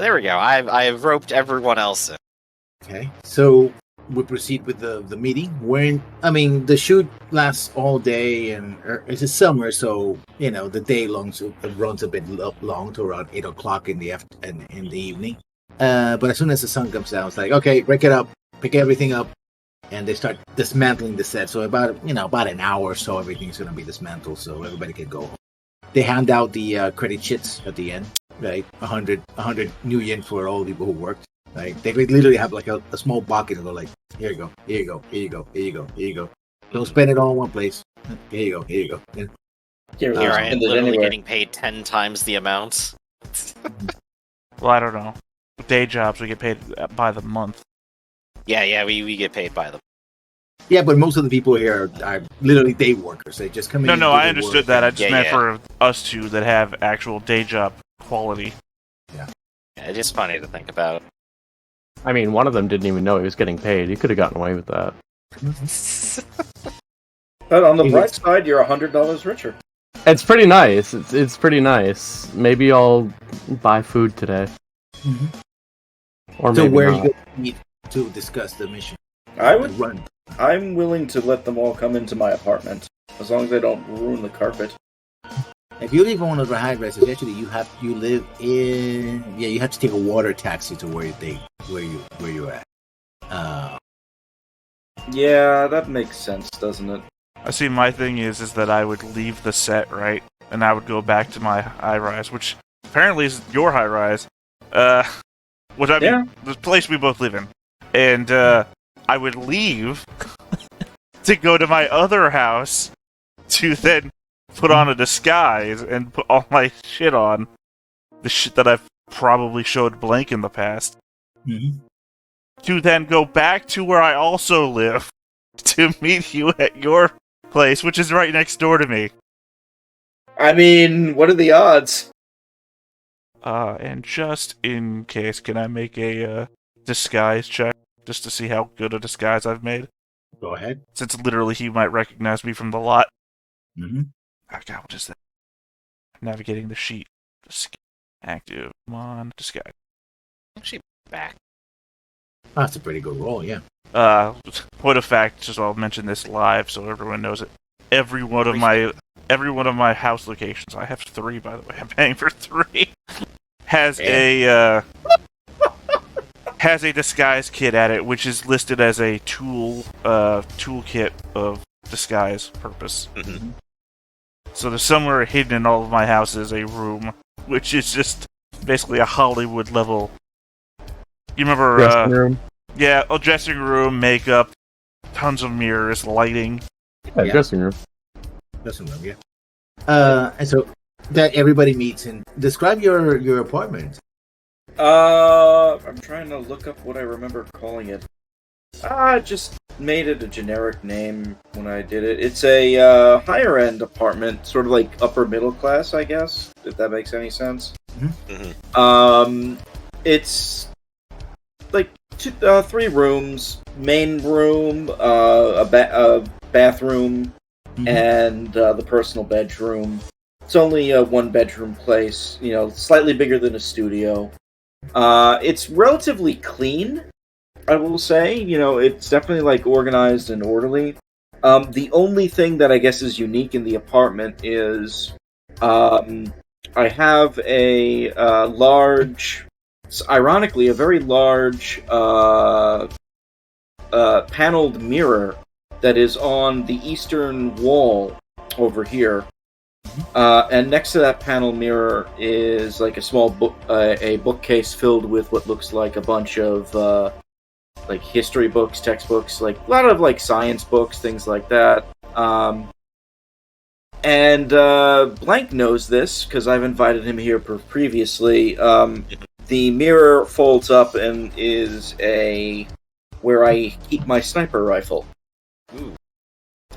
There we go. I've roped everyone else in. Okay, so we proceed with the meeting. The shoot lasts all day, and it's a summer, so the day runs a bit long to around 8 o'clock in the evening. But as soon as the sun comes down, it's like, okay, break it up, pick everything up, and they start dismantling the set. So about an hour or so, everything's going to be dismantled, so everybody can go home. They hand out the credit sheets at the end, right? 100 new yen for all the people who worked. Right? They literally have like a small bucket and go like, here you go, here you go, here you go, here you go, here you go. Don't spend it all in one place. Here you go, here you go. Here I am, literally getting paid 10 times the amount. Well, I don't know. Day jobs, we get paid by the month. Yeah, we get paid by the. Yeah, but most of the people here are literally day workers. They just come in. No, I understood that. I just meant for us two that have actual day job quality. Yeah, it's just funny to think about. I mean, one of them didn't even know he was getting paid. He could have gotten away with that. But on the bright side, you're $100 richer. It's pretty nice. It's pretty nice. Maybe I'll buy food today. Mm-hmm. Or so maybe where not. are you going to meet to discuss the mission? I'm willing to let them all come into my apartment, as long as they don't ruin the carpet. If you live on one of the high rises, actually you have to take a water taxi to where you're at. Yeah, that makes sense, doesn't it? I see. My thing is that I would leave the set, right, and I would go back to my high rise, which apparently is your high rise. The place we both live in, and I would leave to go to my other house to then put on a disguise and put all my shit on. The shit that I've probably showed Blank in the past. Mm-hmm. To then go back to where I also live to meet you at your place, which is right next door to me. I mean, what are the odds? And just in case, can I make a disguise check just to see how good a disguise I've made? Go ahead. Since literally he might recognize me from the lot. Mm-hmm. Oh god, what is that? Navigating the sheet. Active. Come on, disguise. Actually, back. That's a pretty good roll, yeah. Point of fact, just I'll mention this live so everyone knows it. Every one of my house locations, I have 3 by the way, I'm paying for 3, has a disguise kit at it, which is listed as a toolkit of disguise purpose. Mm-hmm. So there's somewhere hidden in all of my houses a room, which is just basically a Hollywood level. You remember? Dressing room. Yeah, a dressing room, makeup, tons of mirrors, lighting. Yeah, dressing room. Dressing room, yeah. And so that everybody meets and describe your apartment. I'm trying to look up what I remember calling it. I just made it a generic name when I did it. It's a higher end apartment, sort of like upper middle class, I guess, if that makes any sense. Mm-hmm. It's like 3 rooms, main room, a bathroom, Mm-hmm. and the personal bedroom. It's only a 1-bedroom place, slightly bigger than a studio. It's relatively clean, I will say. It's definitely like organized and orderly. The only thing that I guess is unique in the apartment is I have a large, ironically, a very large paneled mirror that is on the eastern wall over here. And next to that panel mirror is like a small book, a bookcase filled with what looks like a bunch of like history books, textbooks, like a lot of like science books, things like that. And Blank knows this because I've invited him here previously. The mirror folds up and is where I keep my sniper rifle. Ooh.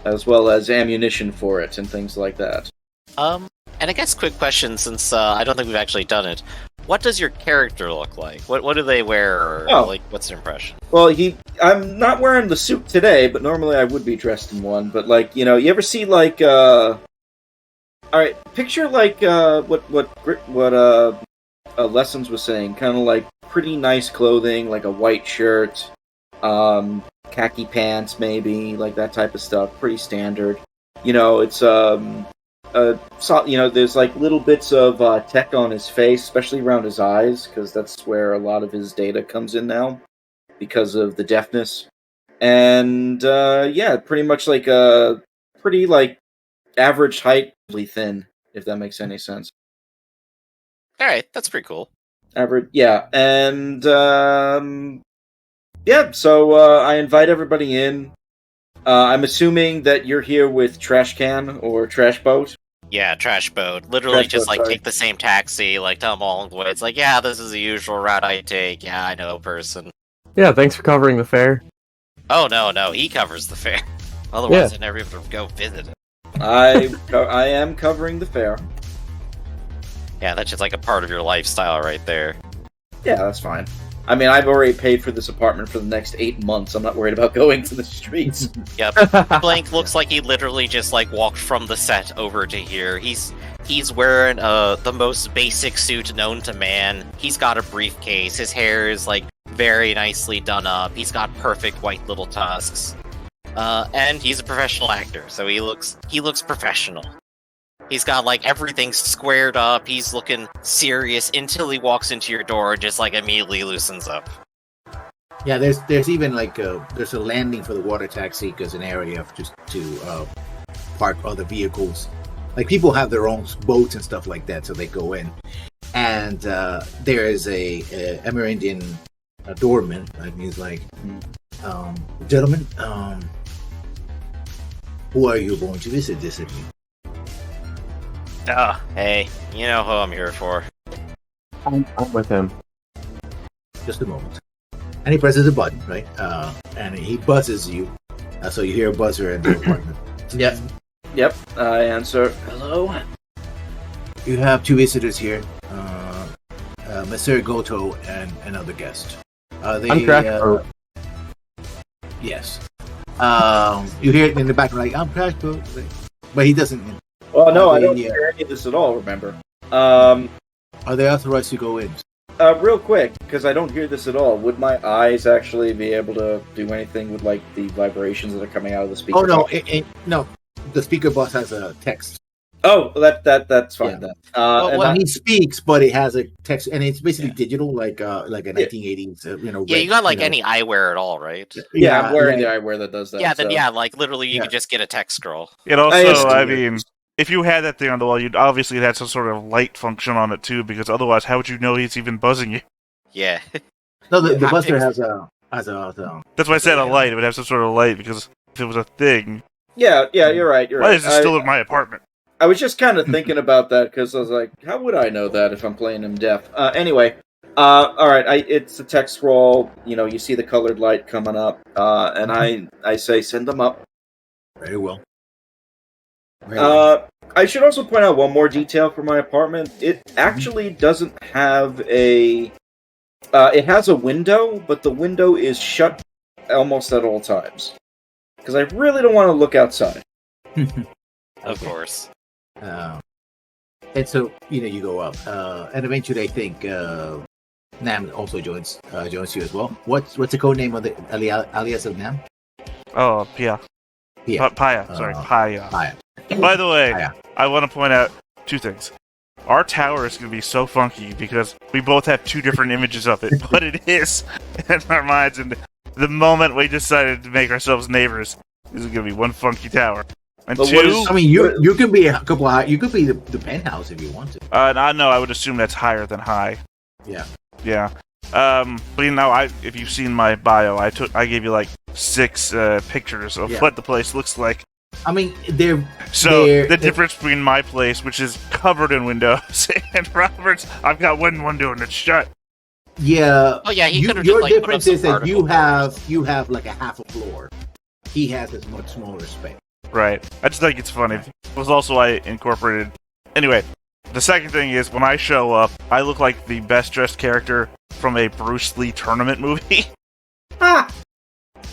As well as ammunition for it and things like that. And I guess quick question, since I don't think we've actually done it. What does your character look like? What do they wear? Or, like, what's their impression? Well, I'm not wearing the suit today, but normally I would be dressed in one. But like, you ever see like, all right, picture like what Lessons was saying, kind of like pretty nice clothing, like a white shirt, khaki pants, maybe like that type of stuff. Pretty standard. It's there's like little bits of tech on his face, especially around his eyes, because that's where a lot of his data comes in now because of the deafness. And pretty much like a pretty like average height, really thin, if that makes any sense. All right, that's pretty cool. Average, yeah, and So I invite everybody in. I'm assuming that you're here with Trash Can or Trash Boat. Yeah, Trash Boat. Literally, Trash Boat, take the same taxi, tell them all the way. It's like, yeah, this is the usual route I take. Yeah, I know a person. Yeah, thanks for covering the fare. Oh no, he covers the fare. Otherwise, I never even go visit it. I am covering the fare. Yeah, that's just like a part of your lifestyle right there. Yeah, that's fine. I mean, I've already paid for this apartment for the next 8 months. I'm not worried about going to the streets. Yep. Blank looks like he literally just walked from the set over to here. He's wearing the most basic suit known to man. He's got a briefcase. His hair is very nicely done up. He's got perfect white little tusks. And he's a professional actor, so he looks professional. He's got everything squared up. He's looking serious until he walks into your door and just immediately loosens up. Yeah, there's even there's a landing for the water taxi because an area just to park other vehicles. People have their own boats and stuff like that, so they go in. And there is a Amerindian doorman, and he's like, "Gentlemen, who are you going to visit this evening?" Hey, you know who I'm here for. I'm with him. Just a moment. And he presses a button, right? And he buzzes you. So you hear a buzzer in the apartment. Yep. I answer. Hello. You have two visitors here. Mr. Goto and another guest. I'm Crash. Yes. You hear it in the background, I'm Crash Boat. But he doesn't. Oh no, I don't hear any of this at all. Remember? Are they authorized to go in? Real quick, because I don't hear this at all. Would my eyes actually be able to do anything with the vibrations that are coming out of the speaker? Oh no, no. The speaker box has a text. Oh, that's fine then. He speaks, but it has a text, and it's basically digital, like a 1980s. Yeah, you got any eyewear at all, right? Yeah, I'm wearing the eyewear that does that. Yeah, then literally, you could just get a text scroll. It also, I mean, if you had that thing on the wall, you'd obviously have some sort of light function on it too, because otherwise, how would you know he's even buzzing you? Yeah. No, the buzzer has a. That's why I said a light. It would have some sort of light, because if it was a thing. Yeah, you're right. Why is it still in my apartment? I was just kind of thinking about that because I was like, how would I know that if I'm playing him deaf? Anyway, all right. It's a text scroll. You see the colored light coming up, and I say, send them up. Very well. I should also point out one more detail for my apartment. It actually doesn't have a. It has a window, but the window is shut almost at all times because I really don't want to look outside. Of course. And so you go up, and eventually I think Nam also joins you as well. What's the code name of the alias of Nam? Oh, Pia. Paya. Sorry, Paya. Paya. By the way, Paya. I want to point out two things. Our tower is going to be so funky because we both have two different images of it, but it is in our minds. And the moment we decided to make ourselves neighbors, this is going to be one funky tower. And but two, you can be a couple high. You could be the penthouse if you want to. No, I would assume that's higher than high. Yeah. Yeah. But if you've seen my bio, I gave you 6 pictures of what the place looks like. I mean, the difference between my place, which is covered in windows, and Robert's, I've got one window and it's shut. Yeah. Oh yeah, he could have your just difference is that you have boards. a half a floor. He has this much smaller space. Right. I just think it's funny. It was also I incorporated. Anyway, the second thing is when I show up, I look like the best dressed character from a Bruce Lee tournament movie.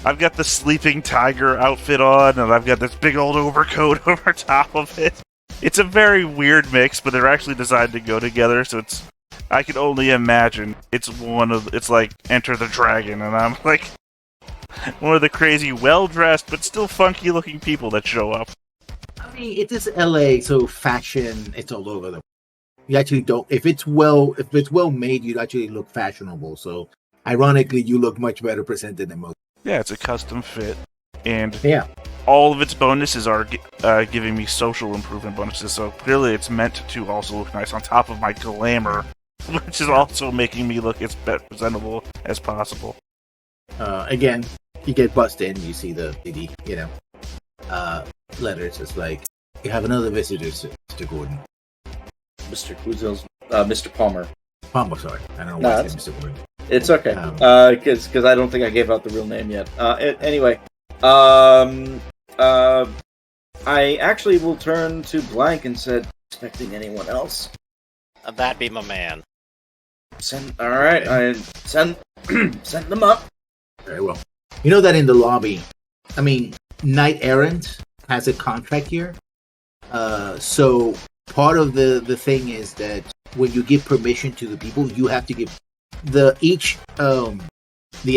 I've got the sleeping tiger outfit on, and I've got this big old overcoat over top of it. It's a very weird mix, but they're actually designed to go together, so I can only imagine it's like Enter the Dragon, and I'm like one of the crazy, well-dressed but still funky-looking people that show up. I mean, it is LA, so fashion, it's all over the. You actually don't. If it's well made, you actually look fashionable. So, ironically, you look much better presented than most. Yeah, it's a custom fit, and Yeah. all of its bonuses are giving me social improvement bonuses. So clearly, it's meant to also look nice on top of my glamour, which is also making me look as presentable as possible. Again, you get busted in, you see the letters. It's like you have another visitor, Mr. Gordon. Mr. Kuzel's, Mr. Palmer. Palmer, sorry. I don't know why I said Mr. Gordon. It's okay, because I don't think I gave out the real name yet. Anyway, I actually will turn to Blank and said, expecting anyone else? That'd be my man. All right, I send them up. Very well. You know that in the lobby, I mean, Knight Errant has a contract here. So part of the thing is that when you give permission to the people, you have to give the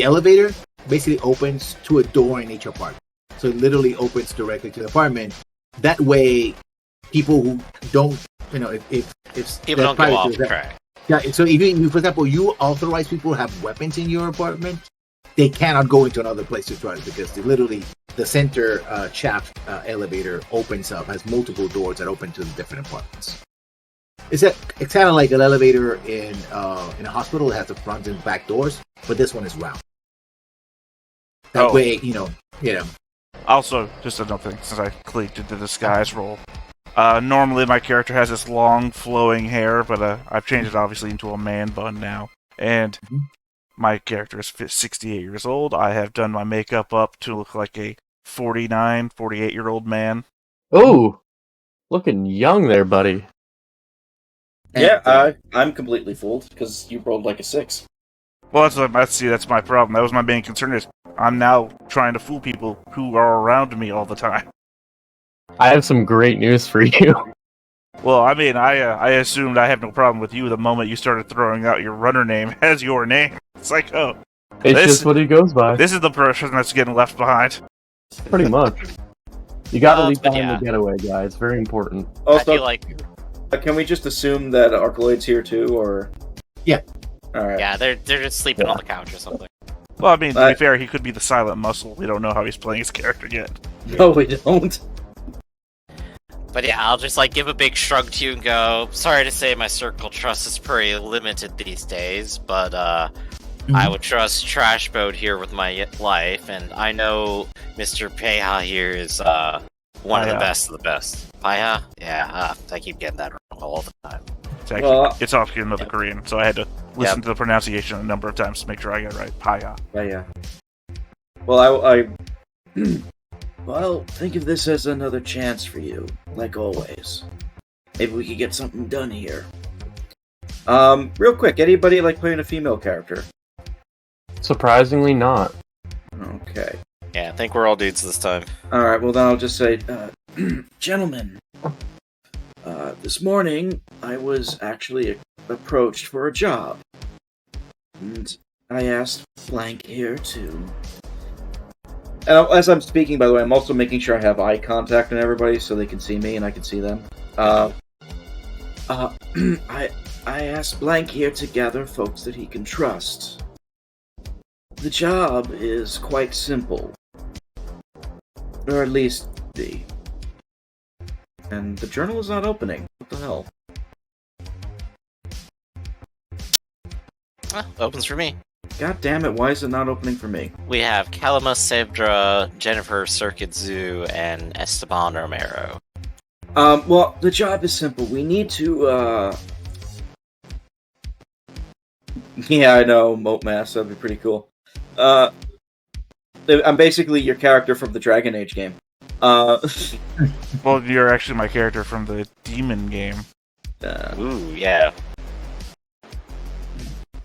elevator basically opens to a door in each apartment. So it literally opens directly to the apartment. That way, people who don't, if People don't go off track. Yeah. So if you, for example, you authorize people to have weapons in your apartment, they cannot go into another place to try it because the center shaft elevator opens up, has multiple doors that open to the different apartments. It's kind of like an elevator in a hospital that has the front and back doors, but this one is round. That way, Also, just another thing, since I clicked into the disguise role. Normally my character has this long flowing hair, but I've changed it obviously into a man bun now. And my character is 68 years old. I have done my makeup up to look like a 49, 48-year-old man. Oh, looking young there, buddy. Yeah, I'm completely fooled because you rolled like a 6. Well, that's my problem. That was my main concern is I'm now trying to fool people who are around me all the time. I have some great news for you. Well, I mean, I assumed I have no problem with you the moment you started throwing out your runner name as your name. It's like, oh. It's just what he goes by. This is the person that's getting left behind. Pretty much. You gotta leave behind yeah. the getaway, guys. Very important. Also, I feel like can we just assume that Arcaloid's here too, or? Yeah. All right. yeah, they're just sleeping on the couch or something. Well, I mean, to be fair, he could be the silent muscle. We don't know how he's playing his character yet. No, we don't. But yeah, I'll just give a big shrug to you and go, sorry to say my circle trust is pretty limited these days, but I would trust Trashboat here with my life, and I know Mr. Peha here is one of the best of the best. Peha? Yeah, I keep getting that wrong all the time. It's actually, it's off another Korean, so I had to listen to the pronunciation a number of times to make sure I got it right. Paya. Yeah. Well, Well, think of this as another chance for you, like always. Maybe we could get something done here. Real quick, anybody like playing a female character? Surprisingly not. Okay. Yeah, I think we're all dudes this time. Alright, well then I'll just say, gentlemen, this morning I was actually approached for a job. And I asked Blank here to... And as I'm speaking, by the way, I'm also making sure I have eye contact on everybody so they can see me and I can see them. I asked Blank here to gather folks that he can trust. The job is quite simple. Or at least be. And the journal is not opening. What the hell? Opens for me. God damn it, why is it not opening for me? We have Kalima Sevdra, Jennifer Circuitzu, and Esteban Romero. Well, the job is simple. We need to, Yeah, I know, Moat Mass, that'd be pretty cool. I'm basically your character from the Dragon Age game. Well, you're actually my character from the Demon game. Ooh, yeah.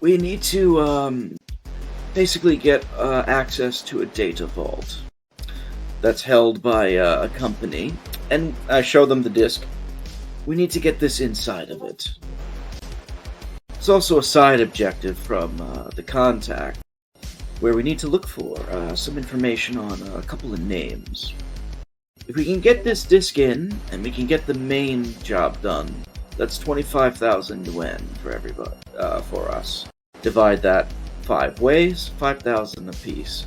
We need to, basically get access to a data vault that's held by a company, and I show them the disc. We need to get this inside of it. There's also a side objective from the contact, where we need to look for some information on a couple of names. If we can get this disc in, and we can get the main job done, that's 25,000 yuan for everybody, for us. Divide that 5 ways, 5,000 apiece.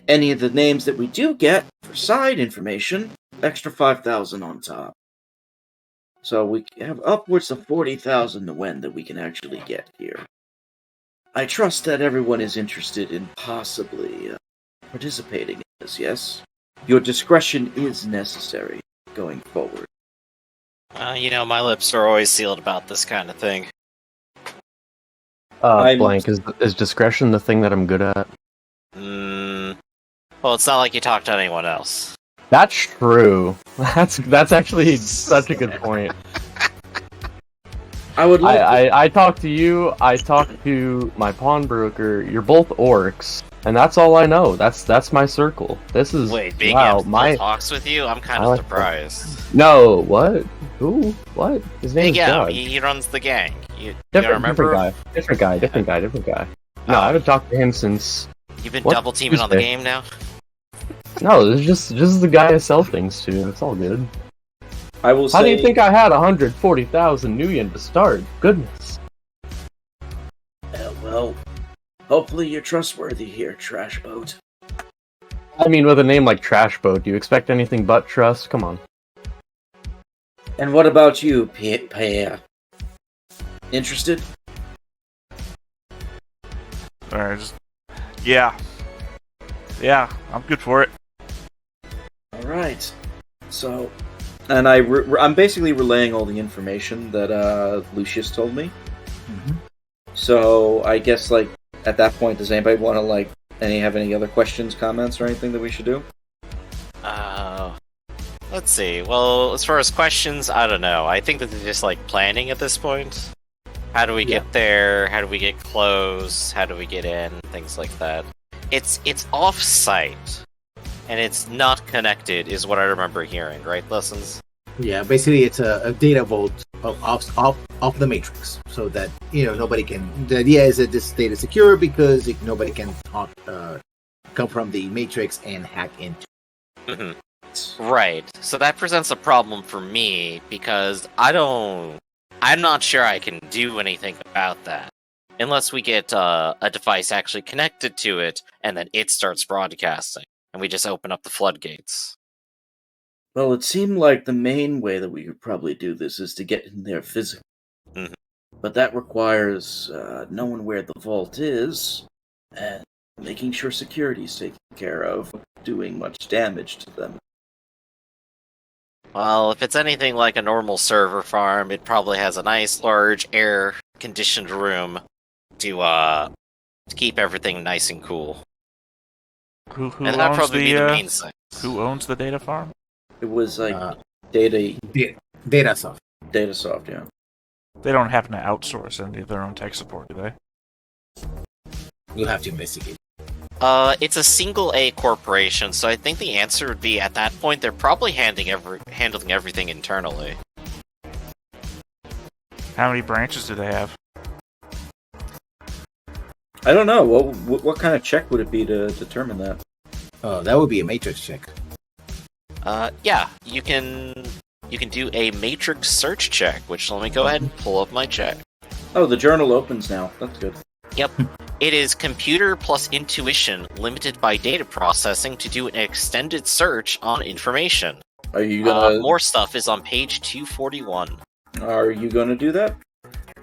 Any of the names that we do get for side information, extra 5,000 on top. So we have upwards of 40,000 yuan that we can actually get here. I trust that everyone is interested in possibly participating in this, yes? Your discretion is necessary going forward. My lips are always sealed about this kind of thing. Blank, is discretion the thing that I'm good at? Well, it's not like you talk to anyone else. That's true. That's actually such a good point. I talk to you, I talk to my pawnbroker, you're both orcs, and that's all I know. That's my circle. This is Wait, Big wow, Amp talks with you? I'm kind of like surprised. No, what? Who? What? His name Big is Amp, Doug. he runs the gang. You Different remember? Different guy. No, I haven't talked to him since. You've been What? double teaming on the Tuesday. game now? No, this is just the guy I sell things to. It's all good. I will say... How do you think I had 140,000 new yen to start? Goodness. well, hopefully you're trustworthy here, Trash Boat. I mean, with a name like Trash Boat, do you expect anything but trust? Come on. And what about you, Pierre? Interested? Alright, yeah. Yeah, I'm good for it. Alright. So... And I'm basically relaying all the information that Lucius told me. Mm-hmm. So I guess, like, at that point, does anybody want to, have any other questions, comments, or anything that we should do? Let's see. Well, as far as questions, I don't know. I think that they're just, planning at this point. How do we get there? How do we get close? How do we get in? Things like that. It's off-site. And it's not connected, is what I remember hearing, right, Lessons? Yeah, basically it's a data vault of the Matrix, so that nobody can. The idea is that this data is secure because nobody can come from the Matrix and hack into. Mm-hmm. Right. So that presents a problem for me because I'm not sure I can do anything about that unless we get a device actually connected to it and then it starts broadcasting. And we just open up the floodgates. Well, it seemed like the main way that we could probably do this is to get in there physically. Mm-hmm. But that requires knowing where the vault is and making sure security's taken care of, doing much damage to them. Well, if it's anything like a normal server farm, it probably has a nice, large, air-conditioned room to keep everything nice and cool. Who And that'd owns probably be the the main thing. who owns the data farm? It was like Data soft. Datasoft, yeah. They don't happen to outsource any of their own tech support, do they? You'll have to investigate. It's a single A corporation, so I think the answer would be at that point they're probably handling everything internally. How many branches do they have? I don't know. What kind of check would it be to determine that? That would be a Matrix check. Yeah, you can do a matrix search check, which let me go ahead and pull up my check. Oh, the journal opens now. That's good. Yep. It is computer plus intuition limited by data processing to do an extended search on information. Are you gonna... more stuff is on page 241. Are you gonna do that?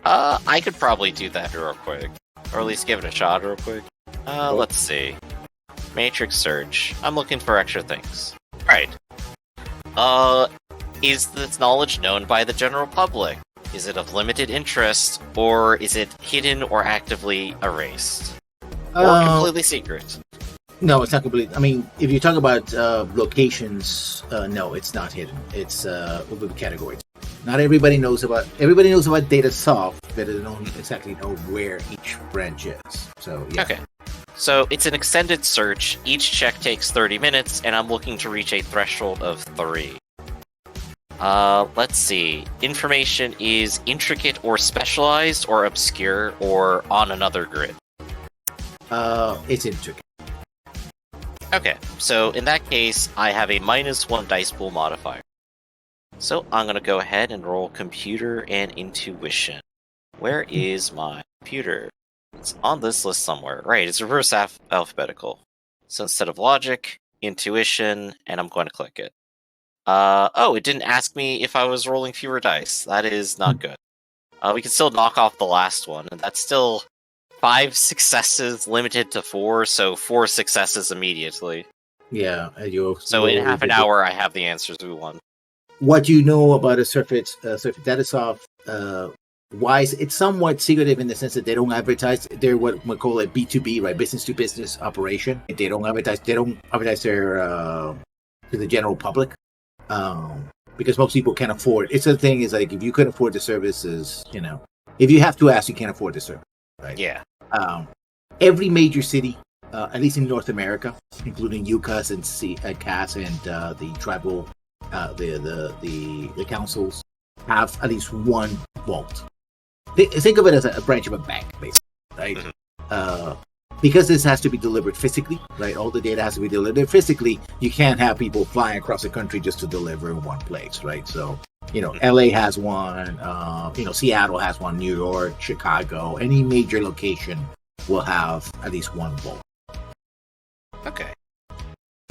I could probably do that real quick. Or at least give it a shot real quick. Let's see. Matrix search. I'm looking for extra things. Right. Is this knowledge known by the general public? Is it of limited interest, or is it hidden or actively erased? Or completely secret? No, it's not completely. I mean, if you talk about locations, no, it's not hidden. It's what would be categories. Not everybody knows about. Everybody knows about data soft, but they don't exactly know where each branch is. So yeah. Okay. So it's an extended search. Each check takes 30 minutes, and I'm looking to reach a threshold of 3. Let's see. Information is intricate or specialized or obscure or on another grid. It's intricate. Okay, so in that case, I have a -1 dice pool modifier. So I'm gonna go ahead and roll computer and intuition. Where is my computer? It's on this list somewhere. Right, it's reverse alphabetical. So instead of logic, intuition, and I'm going to click it. Oh, it didn't ask me if I was rolling fewer dice. That is not good. We can still knock off the last one, and that's still 5 successes limited to 4, so 4 successes immediately. Yeah, So in half an hour, I have the answers we want. What you know about a Surface Datasoft wise, it's somewhat secretive in the sense that they don't advertise. They're what we call a B2B, right? Business to business operation. They don't advertise. They don't advertise their to the general public because most people can't afford. It's the thing is like if you couldn't afford the services, if you have to ask, you can't afford the service, right? Yeah. Every major city, at least in North America, including UCAS and CAS and the tribal, the councils, have at least one vault. Think of it as a branch of a bank, basically, right? Mm-hmm. Because this has to be delivered physically, right? All the data has to be delivered physically. You can't have people flying across the country just to deliver in one place, right? So, LA has one, Seattle has one, New York, Chicago, any major location will have at least one vault. Okay.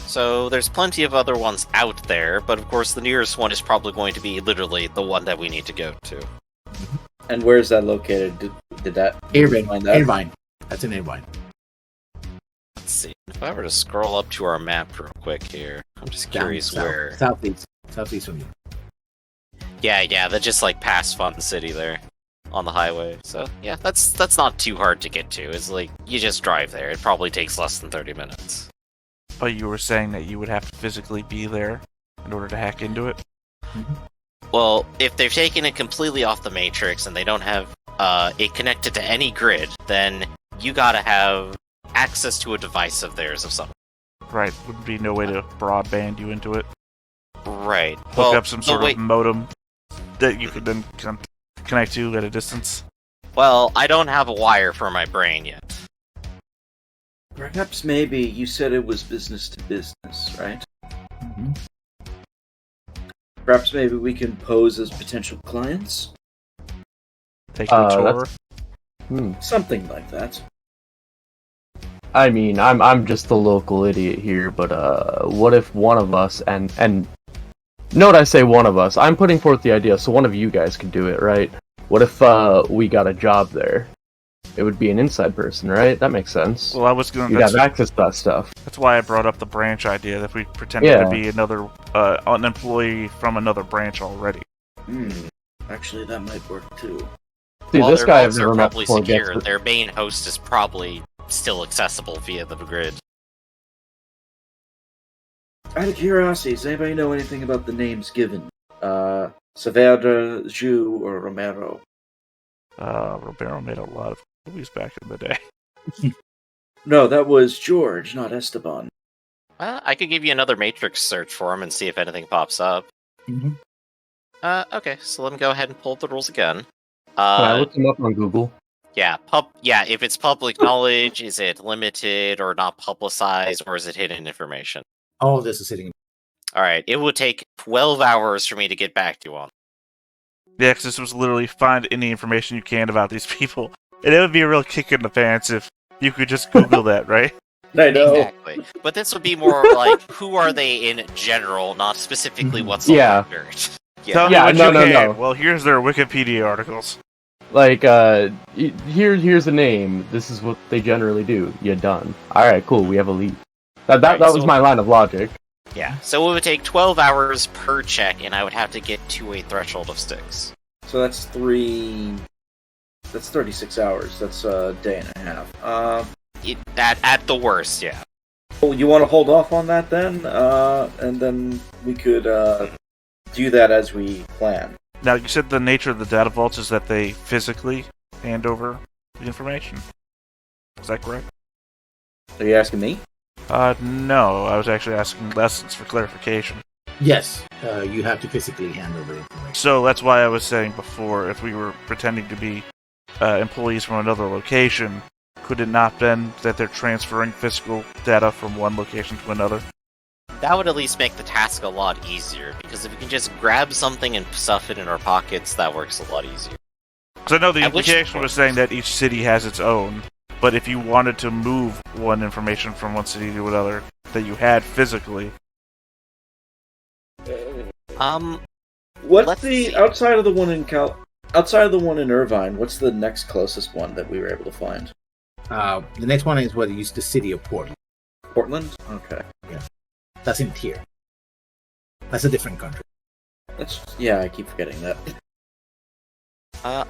So there's plenty of other ones out there, but of course the nearest one is probably going to be literally the one that we need to go to. And where is that located? Did that Irvine. That's in Irvine. Let's see. If I were to scroll up to our map real quick here, I'm just curious where. Southeast from you. Yeah, that's just like past Fun City there on the highway. So yeah, that's not too hard to get to. It's like you just drive there. It probably takes less than 30 minutes. But you were saying that you would have to physically be there in order to hack into it? Mm-hmm. Well, if they've taken it completely off the Matrix and they don't have it connected to any grid, then you gotta have access to a device of theirs of some. Right, would be no way to broadband you into it. Right. Hook up some sort of modem that you could then connect to at a distance. Well, I don't have a wire for my brain yet. Perhaps maybe you said it was business to business, right? Mm-hmm. Perhaps maybe we can pose as potential clients? Take a tour? Something like that. I mean, I'm just a local idiot here, but what if one of us and note I say one of us, I'm putting forth the idea, so one of you guys could do it, right? What if we got a job there? It would be an inside person, right? That makes sense. Well, I was going to... You'd have access to that stuff. That's why I brought up the branch idea, that we pretended to be another an employee from another branch already. Actually, that might work too. See, well, this guy I've never met before. Secure. Their main host is probably still accessible via the grid. Out of curiosity, does anybody know anything about the names given? Saavedra, Zhu, or Romero? Romero made a lot of movies back in the day. No, that was George, not Esteban. I could give you another Matrix search for him and see if anything pops up. Mm-hmm. Okay, so let me go ahead and pull up the rules again. Can I look him up on Google? Yeah, if it's public knowledge, is it limited or not publicized, or is it hidden information? All of this is sitting. Alright, it would take 12 hours for me to get back to you on. Yeah, because this was literally find any information you can about these people. And it would be a real kick in the pants if you could just Google that, right? I know. Exactly. But this would be more like, who are they in general, not specifically what's on the record. Tell me what you can. Well, here's their Wikipedia articles. Like, here's a name. This is what they generally do. You're done. Alright, cool, we have a lead. That was my line of logic. Yeah, so it would take 12 hours per check, and I would have to get to a threshold of sticks. So that's 36 hours. That's a day and a half. At the worst, yeah. Well, you want to hold off on that then? And then we could do that as we plan. Now, you said the nature of the data vaults is that they physically hand over the information. Is that correct? Are you asking me? No, I was actually asking Lessons for clarification. Yes, you have to physically handle the information. So that's why I was saying before, if we were pretending to be employees from another location, could it not been that they're transferring physical data from one location to another? That would at least make the task a lot easier, because if we can just grab something and stuff it in our pockets, that works a lot easier. Because I know the At which implication point- was saying that each city has its own, but if you wanted to move one information from one city to another that you had physically, What's Let's the see. outside of the one in Irvine? What's the next closest one that we were able to find? The next one is what used the city of Portland. Portland. Okay. That's in Tier. That's a different country. I keep forgetting that.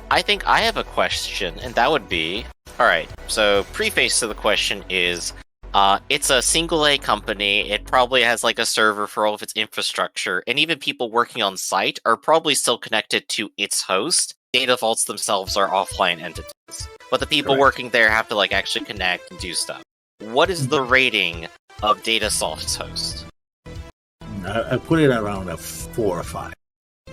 I think I have a question, and that would be... Alright, so preface to the question is, it's a single A company, it probably has like a server for all of its infrastructure, and even people working on site are probably still connected to its host. Data vaults themselves are offline entities, but the people Correct. working there have to like actually connect and do stuff. What is the rating of Datasoft's host? I put it around a 4 or 5.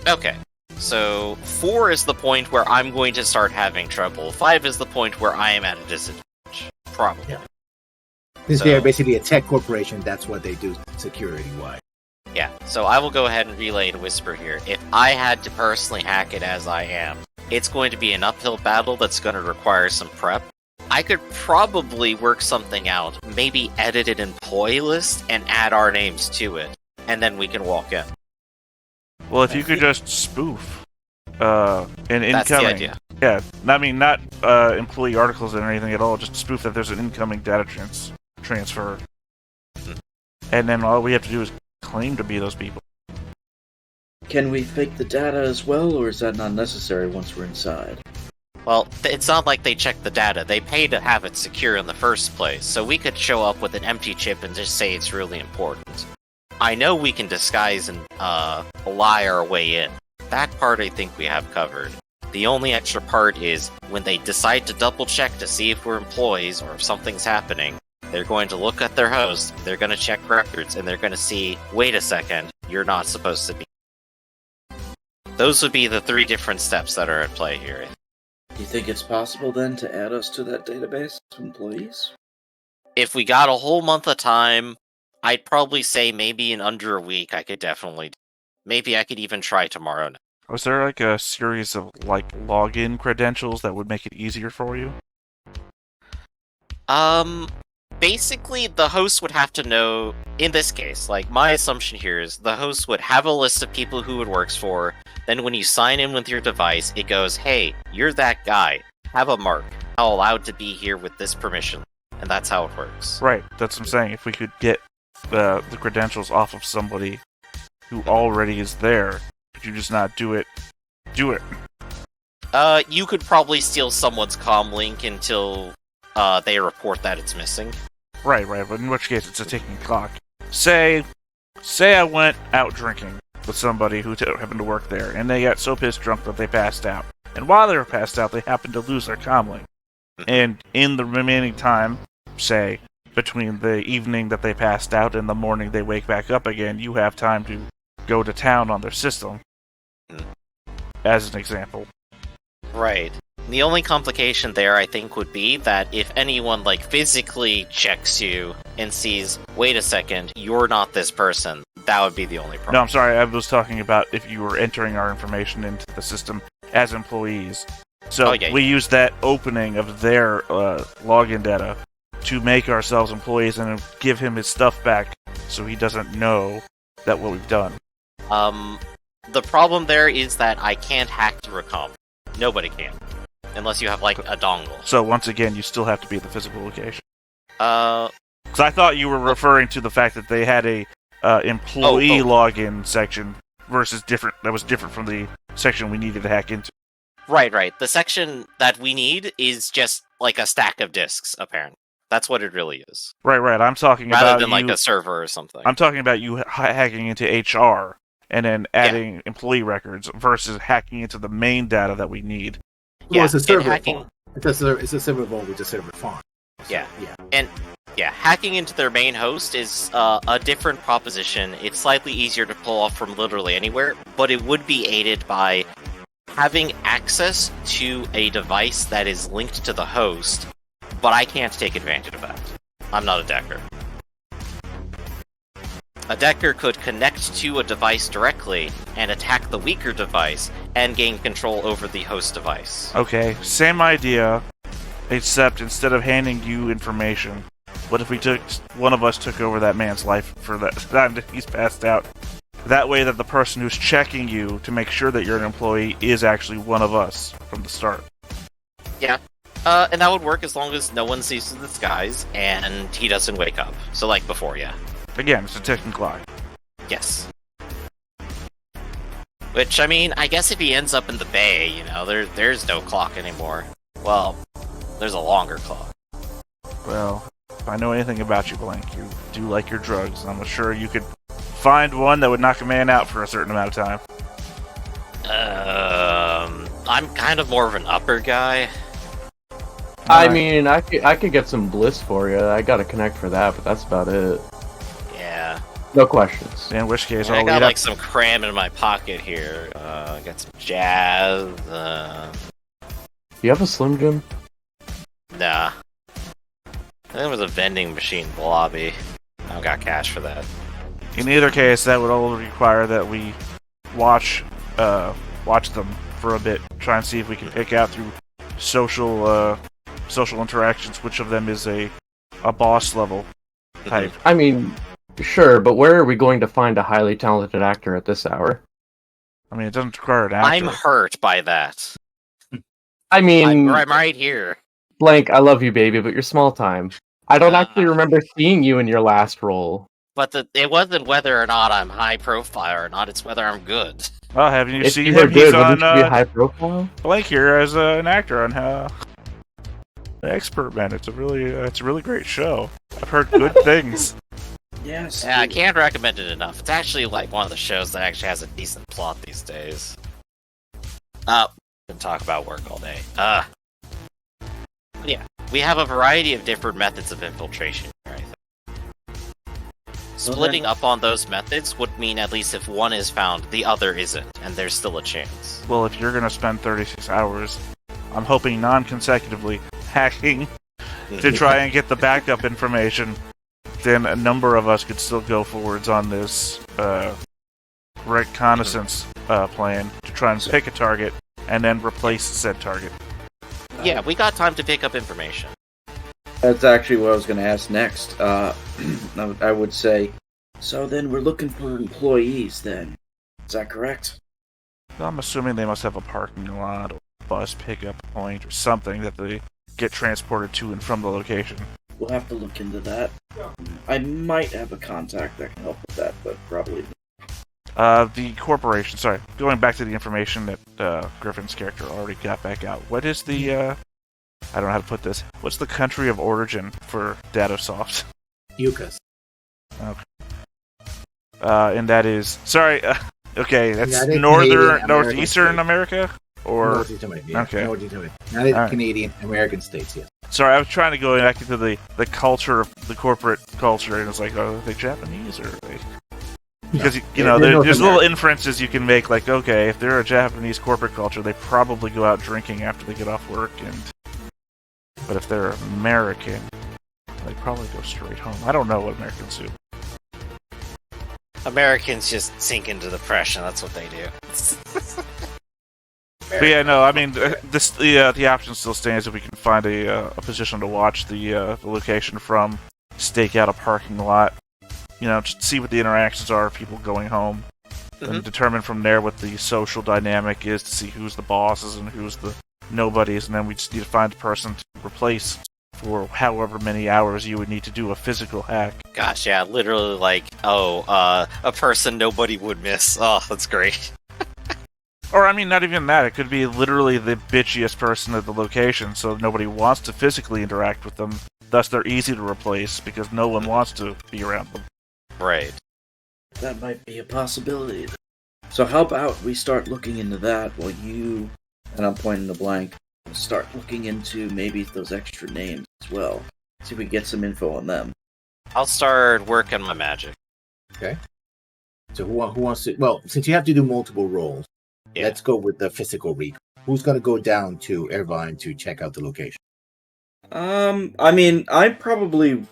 Okay. So 4 is the point where I'm going to start having trouble. 5 is the point where I am at a disadvantage. Probably. Yeah. Since So- they're basically a tech corporation, that's what they do security-wise. Yeah, so I will go ahead and relay the whisper here. If I had to personally hack it as I am, it's going to be an uphill battle that's going to require some prep. I could probably work something out, maybe edit an employee list and add our names to it, and then we can walk in. well, if you could just spoof an incoming... That's the idea. Yeah, I mean, not employee articles or anything at all, just spoof that there's an incoming data transfer. And then all we have to do is claim to be those people. Can we fake the data as well, or is that not necessary once we're inside? Well, it's not like they check the data. They pay to have it secure in the first place, so we could show up with an empty chip and just say it's really important. I know we can disguise and lie our way in. That part I think we have covered. The only extra part is when they decide to double check to see if we're employees or if something's happening, they're going to look at their host, they're going to check records, and they're going to see, wait a second, you're not supposed to be. Those would be the 3 different steps that are at play here. Do you think it's possible then to add us to that database of employees? If we got a whole month of time, I'd probably say maybe in under a week I could definitely do. Maybe I could even try tomorrow night. Was there like a series of like login credentials that would make it easier for you? Basically, the host would have to know, in this case, like, my assumption here is the host would have a list of people who it works for, then when you sign in with your device, it goes, hey, you're that guy, have a mark, I'm allowed to be here with this permission, and that's how it works. Right, that's what I'm saying. If we could get the credentials off of somebody who already is there, could you just not do it? Do it. You could probably steal someone's comm link until they report that it's missing. Right, but in which case it's a ticking clock. Say I went out drinking with somebody who happened to work there, and they got so pissed drunk that they passed out. And while they were passed out, they happened to lose their comm link. And in the remaining time, say, between the evening that they passed out and the morning they wake back up again, you have time to go to town on their system. As an example. Right. The only complication there, I think, would be that if anyone, like, physically checks you and sees, wait a second, you're not this person, that would be the only problem. No, I'm sorry, I was talking about if you were entering our information into the system as employees. So we use that opening of their login data to make ourselves employees and give him his stuff back so he doesn't know that what we've done. The problem there is that I can't hack through a comm. Nobody can. Unless you have, like, a dongle. So, once again, you still have to be at the physical location. Uh... Because I thought you were referring to the fact that they had a employee login section versus different. That was different from the section we needed to hack into. Right. The section that we need is just, like, a stack of disks, apparently. That's what it really is. Right. I'm talking about rather than, like, a server or something. I'm talking about you hacking into HR and then adding employee records versus hacking into the main data that we need. Well, it's a server farm. It's a server vault with a server farm. Yeah. And Yeah, hacking into their main host is a different proposition. It's slightly easier to pull off from literally anywhere, but it would be aided by having access to a device that is linked to the host, but I can't take advantage of that. I'm not a decker. A decker could connect to a device directly and attack the weaker device and gain control over the host device. Okay, same idea, except instead of handing you information, what if one of us took over that man's life for that time that he's passed out? That way that the person who's checking you to make sure that you're an employee is actually one of us from the start. Yeah. And that would work as long as no one sees the disguise and he doesn't wake up. So like before, yeah. Again, it's a ticking clock. Yes. Which, I mean, I guess if he ends up in the bay, you know, there's no clock anymore. Well, there's a longer clock. Well, if I know anything about you, Blank, you do like your drugs, and I'm sure you could find one that would knock a man out for a certain amount of time. I'm kind of more of an upper guy. I mean, I could get some bliss for you. I got to connect for that, but that's about it. Yeah. No questions. In which case, I got like some cram in my pocket here. Got some jazz. You have a Slim Jim? Nah. There was a vending machine in the lobby. I don't got cash for that. In either case, that would all require that we watch them for a bit, try and see if we can pick out through social interactions which of them is a boss level type. I mean, sure, but where are we going to find a highly talented actor at this hour? I mean, it doesn't require an actor. I'm hurt by that. I mean, I'm right here. Blank, I love you, baby, but you're small time. I don't actually remember seeing you in your last role. But it wasn't whether or not I'm high profile or not, it's whether I'm good. Oh, haven't you If seen you were him? good, He's on wouldn't you be high profile? Blank here as an actor on Expert Man. It's a really great show. I've heard good things. Yes. Yeah, I can't recommend it enough. It's actually like one of the shows that actually has a decent plot these days. Can talk about work all day. But yeah, we have a variety of different methods of infiltration here, I think. Splitting up on those methods would mean at least if one is found, the other isn't, and there's still a chance. Well, if you're going to spend 36 hours, I'm hoping non-consecutively hacking to try and get the backup information, then a number of us could still go forwards on this reconnaissance plan to try and pick a target and then replace said target. Yeah, we got time to pick up information. That's actually what I was going to ask next. I would say, so then we're looking for employees then. Is that correct? I'm assuming they must have a parking lot or bus pickup point or something that they get transported to and from the location. We'll have to look into that. I might have a contact that can help with that, but probably not. The corporation, sorry, going back to the information that Griffin's character already got back out. What is the, I don't know how to put this. What's the country of origin for Datasoft? Yucas. Okay. And that is, sorry, okay, that's United northern, Canadian northeastern American America? Or, Northeast America, yeah. okay. Northeast America. United Alright. Canadian American states, yes. sorry, I was trying to go back into the culture of the corporate culture, and it's like, are they Japanese or are they? Because, you know, they're North there's little American. inferences you can make, like, okay, if they're a Japanese corporate culture, they probably go out drinking after they get off work, but if they're American, they probably go straight home. I don't know what Americans do. Americans just sink into depression, that's what they do. But yeah, no, I mean, the option still stands if we can find a position to watch the location from, stake out a parking lot, you know, just see what the interactions are of people going home, and determine from there what the social dynamic is to see who's the bosses and who's the nobodies, and then we just need to find a person to replace for however many hours you would need to do a physical hack. Gosh, yeah, literally like, a person nobody would miss. Oh, that's great. Or, I mean, not even that. It could be literally the bitchiest person at the location, so nobody wants to physically interact with them. Thus, they're easy to replace, because no one wants to be around them. Right. That might be a possibility. So how about we start looking into that while you, and I'm pointing to Blank, start looking into maybe those extra names as well. See if we get some info on them. I'll start working my magic. So who wants to? Well, since you have to do multiple rolls, Yeah. let's go with the physical recon. Who's gonna go down to Irvine to check out the location? I mean, I probably,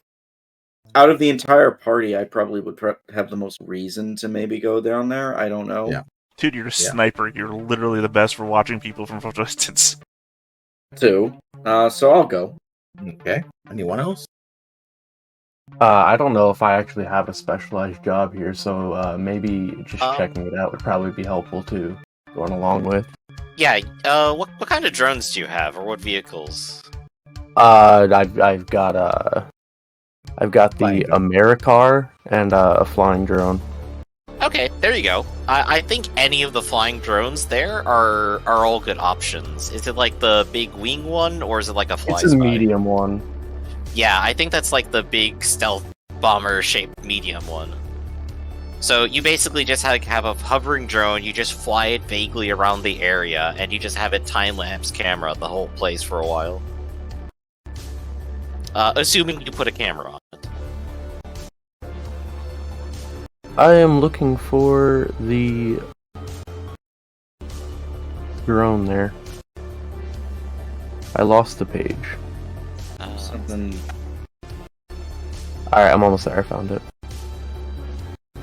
out of the entire party, I probably would have the most reason to maybe go down there. I don't know. Yeah. Dude, you're a sniper. You're literally the best for watching people from a distance. Too. So I'll go. Okay. Anyone else? I don't know if I actually have a specialized job here, so maybe just checking it out would probably be helpful too. Going along with. Yeah. What kind of drones do you have, or what vehicles? I've got the Flying drone. Americar and a flying drone. Okay, there you go. I think any of the flying drones there are all good options. Is it like the big wing one, or is it like a fly It's a spy? medium one. Yeah, I think that's like the big stealth bomber shaped medium one. So you basically just have a hovering drone, you just fly it vaguely around the area, and you just have it time-lapse camera the whole place for a while. Assuming you put a camera on it. I am looking for the drone there. I lost the page. Something. Alright, I'm almost there. I found it.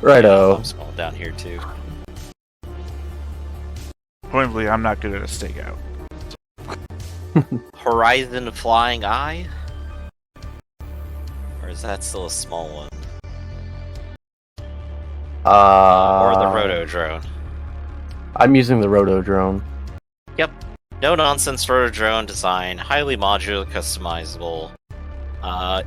Righto. I'm small down here too. Pointedly, I'm not good at a stakeout. Horizon Flying Eye? Or is that still a small one? Or the Roto drone? I'm using the Roto drone. Yep. No nonsense rotor drone design, highly modular, customizable.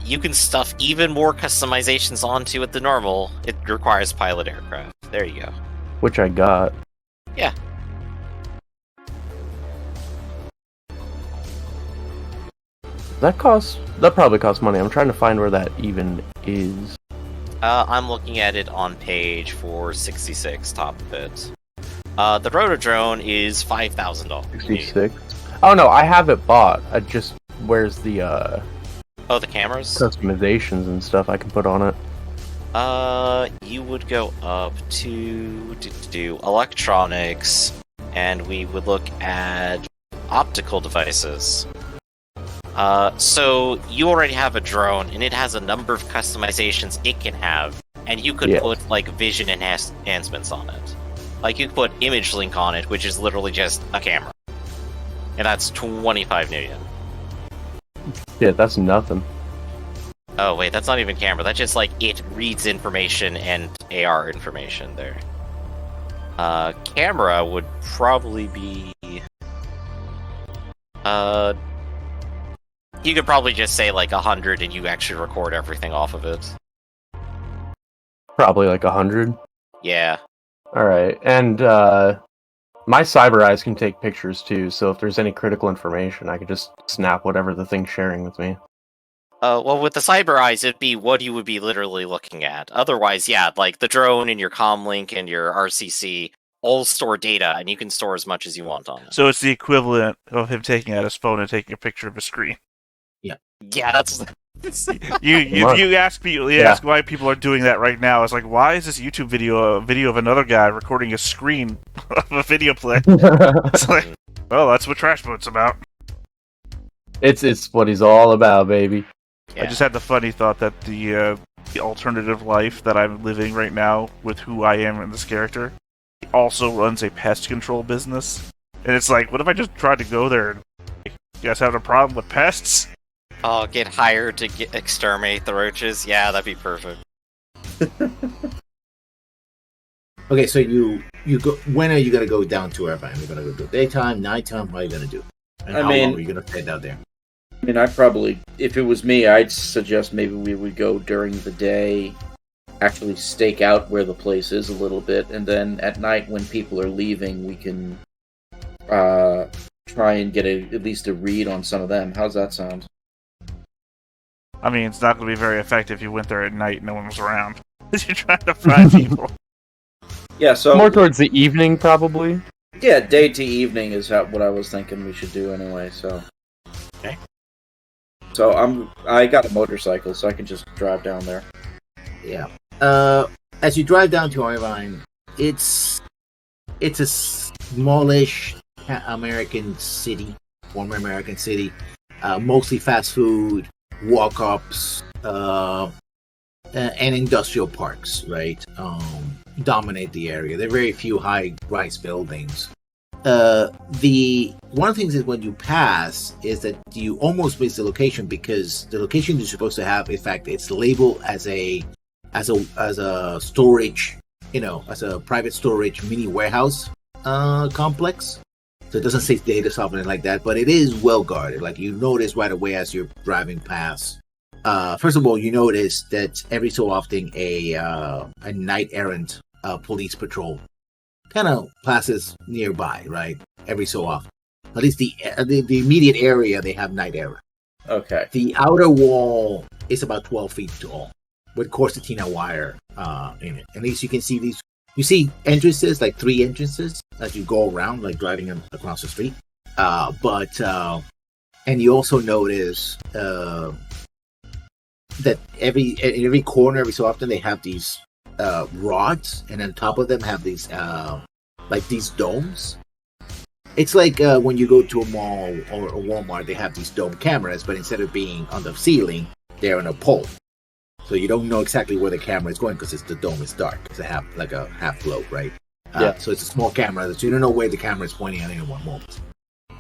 You can stuff even more customizations onto it than normal. It requires pilot aircraft. There you go. Which I got. Yeah. That probably costs money. I'm trying to find where that even is. I'm looking at it on page 466, top of it. The rotor drone is $5,000. 66. Oh no, I have it bought. Where's the Oh, the cameras? customizations and stuff I can put on it? You would go up to electronics, and we would look at optical devices. So you already have a drone, and it has a number of customizations it can have, and you could put like vision enhancements on it. Like you could put image link on it, which is literally just a camera, and that's 25 million. Yeah, that's nothing. Oh wait, that's not even camera. That's just like it reads information and AR information there. Camera would probably be. You could probably just say like 100, and you actually record everything off of it. Probably like 100. Yeah. Alright, and my cyber eyes can take pictures too, so if there's any critical information, I could just snap whatever the thing's sharing with me. Well, with the cyber eyes, it'd be what you would be literally looking at. Otherwise, yeah, like the drone and your comlink and your RCC all store data, and you can store as much as you want on it. So it's the equivalent of him taking out his phone and taking a picture of a screen. Yeah, that's. You ask people, ask why people are doing that right now. It's like, why is this YouTube video a video of another guy recording a screen of a video play? It's like, well, that's what Trash Boat's about. It's what he's all about, baby. Yeah. I just had the funny thought that the alternative life that I'm living right now with who I am in this character also runs a pest control business. And it's like, what if I just tried to go there and you guys having a problem with pests? Oh, get hired to exterminate the roaches? Yeah, that'd be perfect. Okay, so you go. When are you gonna go down to Irvine? Are you gonna go do daytime, nighttime? What are you gonna do? And how long are you gonna stay down there? I mean, I probably, if it was me, I'd suggest maybe we would go during the day, actually stake out where the place is a little bit, and then at night when people are leaving, we can try and get at least a read on some of them. How's that sound? I mean, it's not going to be very effective if you went there at night and no one was around. You're trying to find people. Yeah, so More towards the evening, probably. yeah, day to evening is what I was thinking we should do anyway. So Okay. So I got a motorcycle, so I can just drive down there. Yeah. As you drive down to Irvine, it's a smallish American city, former American city, mostly fast food, walk-ups, and industrial parks, right? Dominate the area. There are very few high-rise buildings. The one of the things is when you pass is that you almost miss the location because the location you're supposed to have, in fact, it's labeled as a storage, as a private storage mini warehouse complex. So it doesn't say data center or anything like that, but it is well guarded. Like you notice right away as you're driving past. First of all, you notice that every so often a knight errant police patrol kind of passes nearby, right? Every so often. At least the immediate area they have knight errant. Okay. The outer wall is about 12 feet tall, with Corsetina wire in it. At least you can see these. You see entrances, like 3 entrances, as you go around, like driving across the street. And you also notice that in every corner, every so often, they have these rods, and on top of them have these these domes. It's like when you go to a mall or a Walmart, they have these dome cameras, but instead of being on the ceiling, they're on a pole. So you don't know exactly where the camera is going because the dome is dark. It's a half globe, right? Yeah. So it's a small camera, so you don't know where the camera is pointing at any one moment.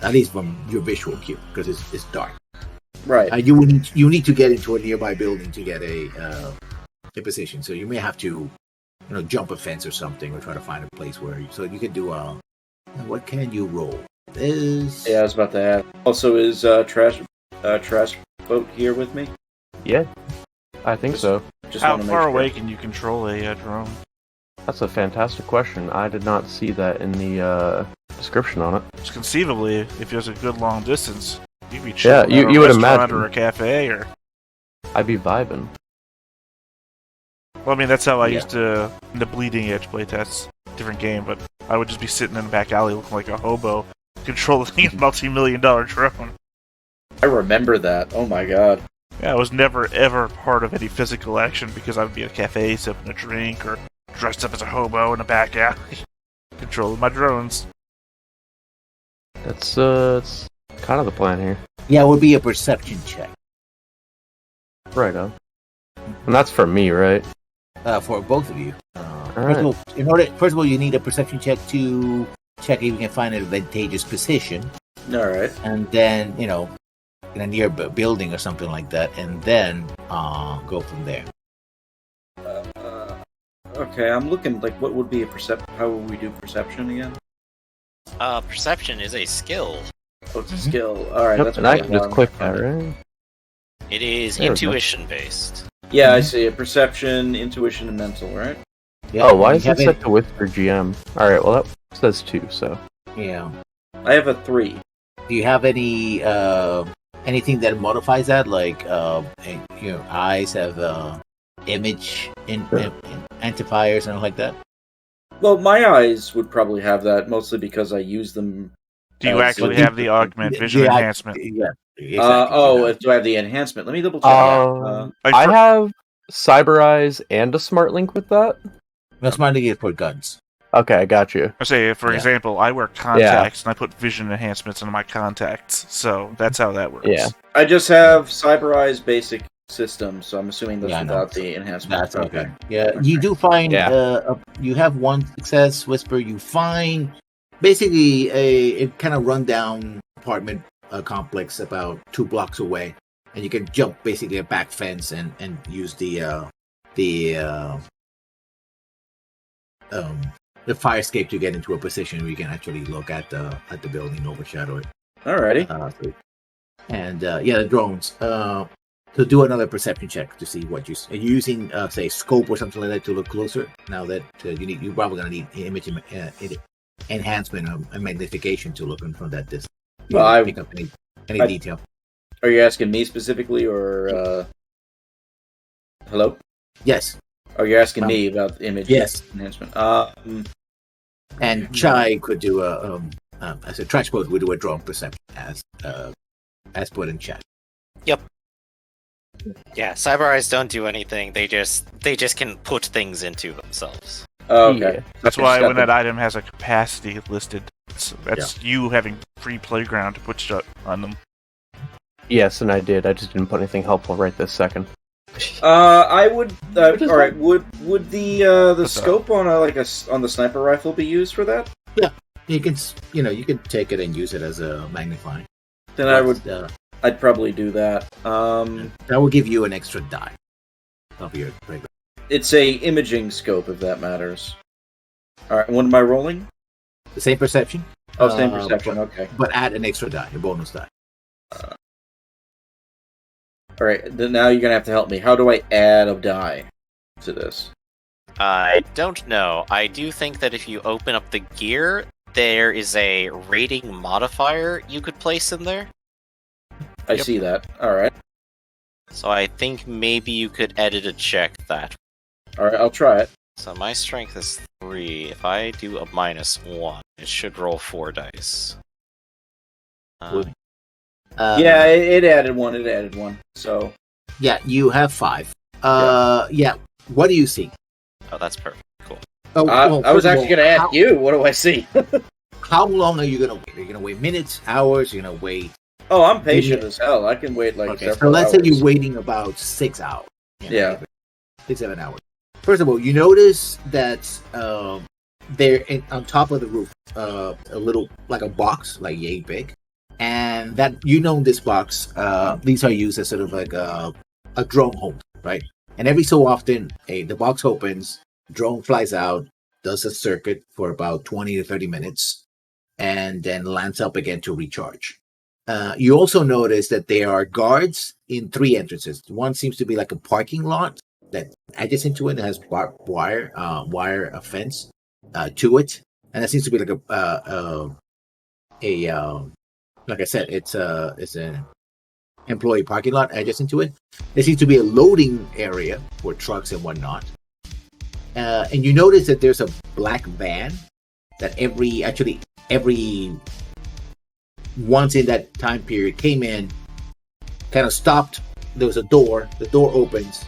At least from your visual cue, because it's dark. Right. You need to get into a nearby building to get a position. So you may have to, jump a fence or something, or try to find a place where. So you can do what can you roll? Yeah, I was about to ask. Also, is trash boat here with me? Yeah, I think so. Just How want to make far sure. away can you control a drone? That's a fantastic question. I did not see that in the description on it. Just conceivably, if there's a good long distance, you'd be Yeah, chilling at a you would restaurant imagine. or a cafe, or I'd be vibing. well, I mean that's how I Yeah. used to in the Bleeding Edge playtests. Different game, but I would just be sitting in the back alley looking like a hobo, controlling a multi-million-dollar drone. I remember that. Oh my god. Yeah, I was never ever part of any physical action because I would be at a cafe sipping a drink or dressed up as a hobo in a back alley, controlling my drones. It's kind of the plan here. Yeah, it would be a perception check Right on. And that's for me, right? for both of you. Alright. First of all, you need a perception check to check if you can find an advantageous position, All right. and then in a near building or something like that, and then go from there. Okay, I'm looking like what would be a perception? How would we do perception again? Perception is a skill. Oh, it's a skill. All right, Yep, that's and I what can just I'm click looking that, for. right? It is There we go. intuition based. Yeah, I see. Perception, intuition, and mental. Right. Yeah, Oh, why you is it have set to Whisper GM? Alright, well that says 2, so. Yeah. I have a 3. Do you have any anything that modifies that? Like your eyes have image in amplifiers and like that? Well, my eyes would probably have that mostly because I use them. Do you As actually a- have the augment vision Yeah, enhancement? Yeah. Exactly. Do I have the enhancement? Let me double check. Like I for- have Cyber Eyes and a Smart Link with that. That's mine to get for guns. Okay, I got you. I say, for Yeah. example, I wear contacts and I put vision enhancements into my contacts, so that's how that works. Yeah. I just have Cyber Eye's basic system, so I'm assuming that's Yeah, I know. without the enhancement. That's okay. Yeah, you do find you have one success, Whisper. You find basically a kind of rundown apartment complex about 2 blocks away, and you can jump basically a back fence and use the fire escape to get into a position where you can actually look at the building, overshadow it. Alrighty. The drones. To do another perception check to see what are you using, say, scope or something like that to look closer. Now that you're probably gonna need image enhancement and magnification to look in from that distance. Well, I- pick up any detail. Are you asking me specifically, or hello? Yes, Are you asking me about image Yes. enhancement? and Chai could do as a trash boat would do a drone perception as put in chat. Yeah, cyber eyes don't do anything. They just can put things into themselves. Oh, okay. Yeah. That's Okay, why just got when that the- item has a capacity listed, that's you having free playground to put shut on them. Yes, and I did. I just didn't put anything helpful right this second. I would. Which is All right. Would the What's up? scope on on the sniper rifle be used for that? You can you can take it and use it as a magnifying. Then I But, would. I'd probably do that. that will give you an extra die. Of your regular. It's a imaging scope, if that matters. All right. What am I rolling? The same perception. Oh, same perception. But, Okay. but add an extra die, a bonus die. All right. Then now you're gonna have to help me. How do I add a die to this? I don't know. I do think that if you open up the gear, there is a rating modifier you could place in there. I Yep. see that. All right. So I think maybe you could edit a check that. All right. I'll try it. So my strength is 3. If I do a -1, it should roll 4 dice. Would- Yeah, it added one. It added one. So Yeah, you have 5. Yeah. What do you see? Oh, that's perfect. Cool. Oh, I was first of actually all, gonna ask how, you. What do I see? How long are you gonna wait? Are you gonna wait minutes, hours? You're gonna wait. Oh, I'm patient as hell. I can wait like Okay, so several let's say hours. you're waiting about 6 hours. Yeah. 6-7 hours. First of all, you notice that on top of the roof, a little like a box, like yay big, and that this box. These are used as sort of like a drone hold, right? And every so often, the box opens, drone flies out, does a circuit for about 20 to 30 minutes, and then lands up again to recharge. You also notice that there are guards in 3 entrances. One seems to be like a parking lot that adjacent to it has wire fence to it, and that seems to be like like I said, it's an employee parking lot adjacent to it. There seems to be a loading area for trucks and whatnot. And you notice that there's a black van that every once in that time period came in, kind of stopped. There was a door. The door opens.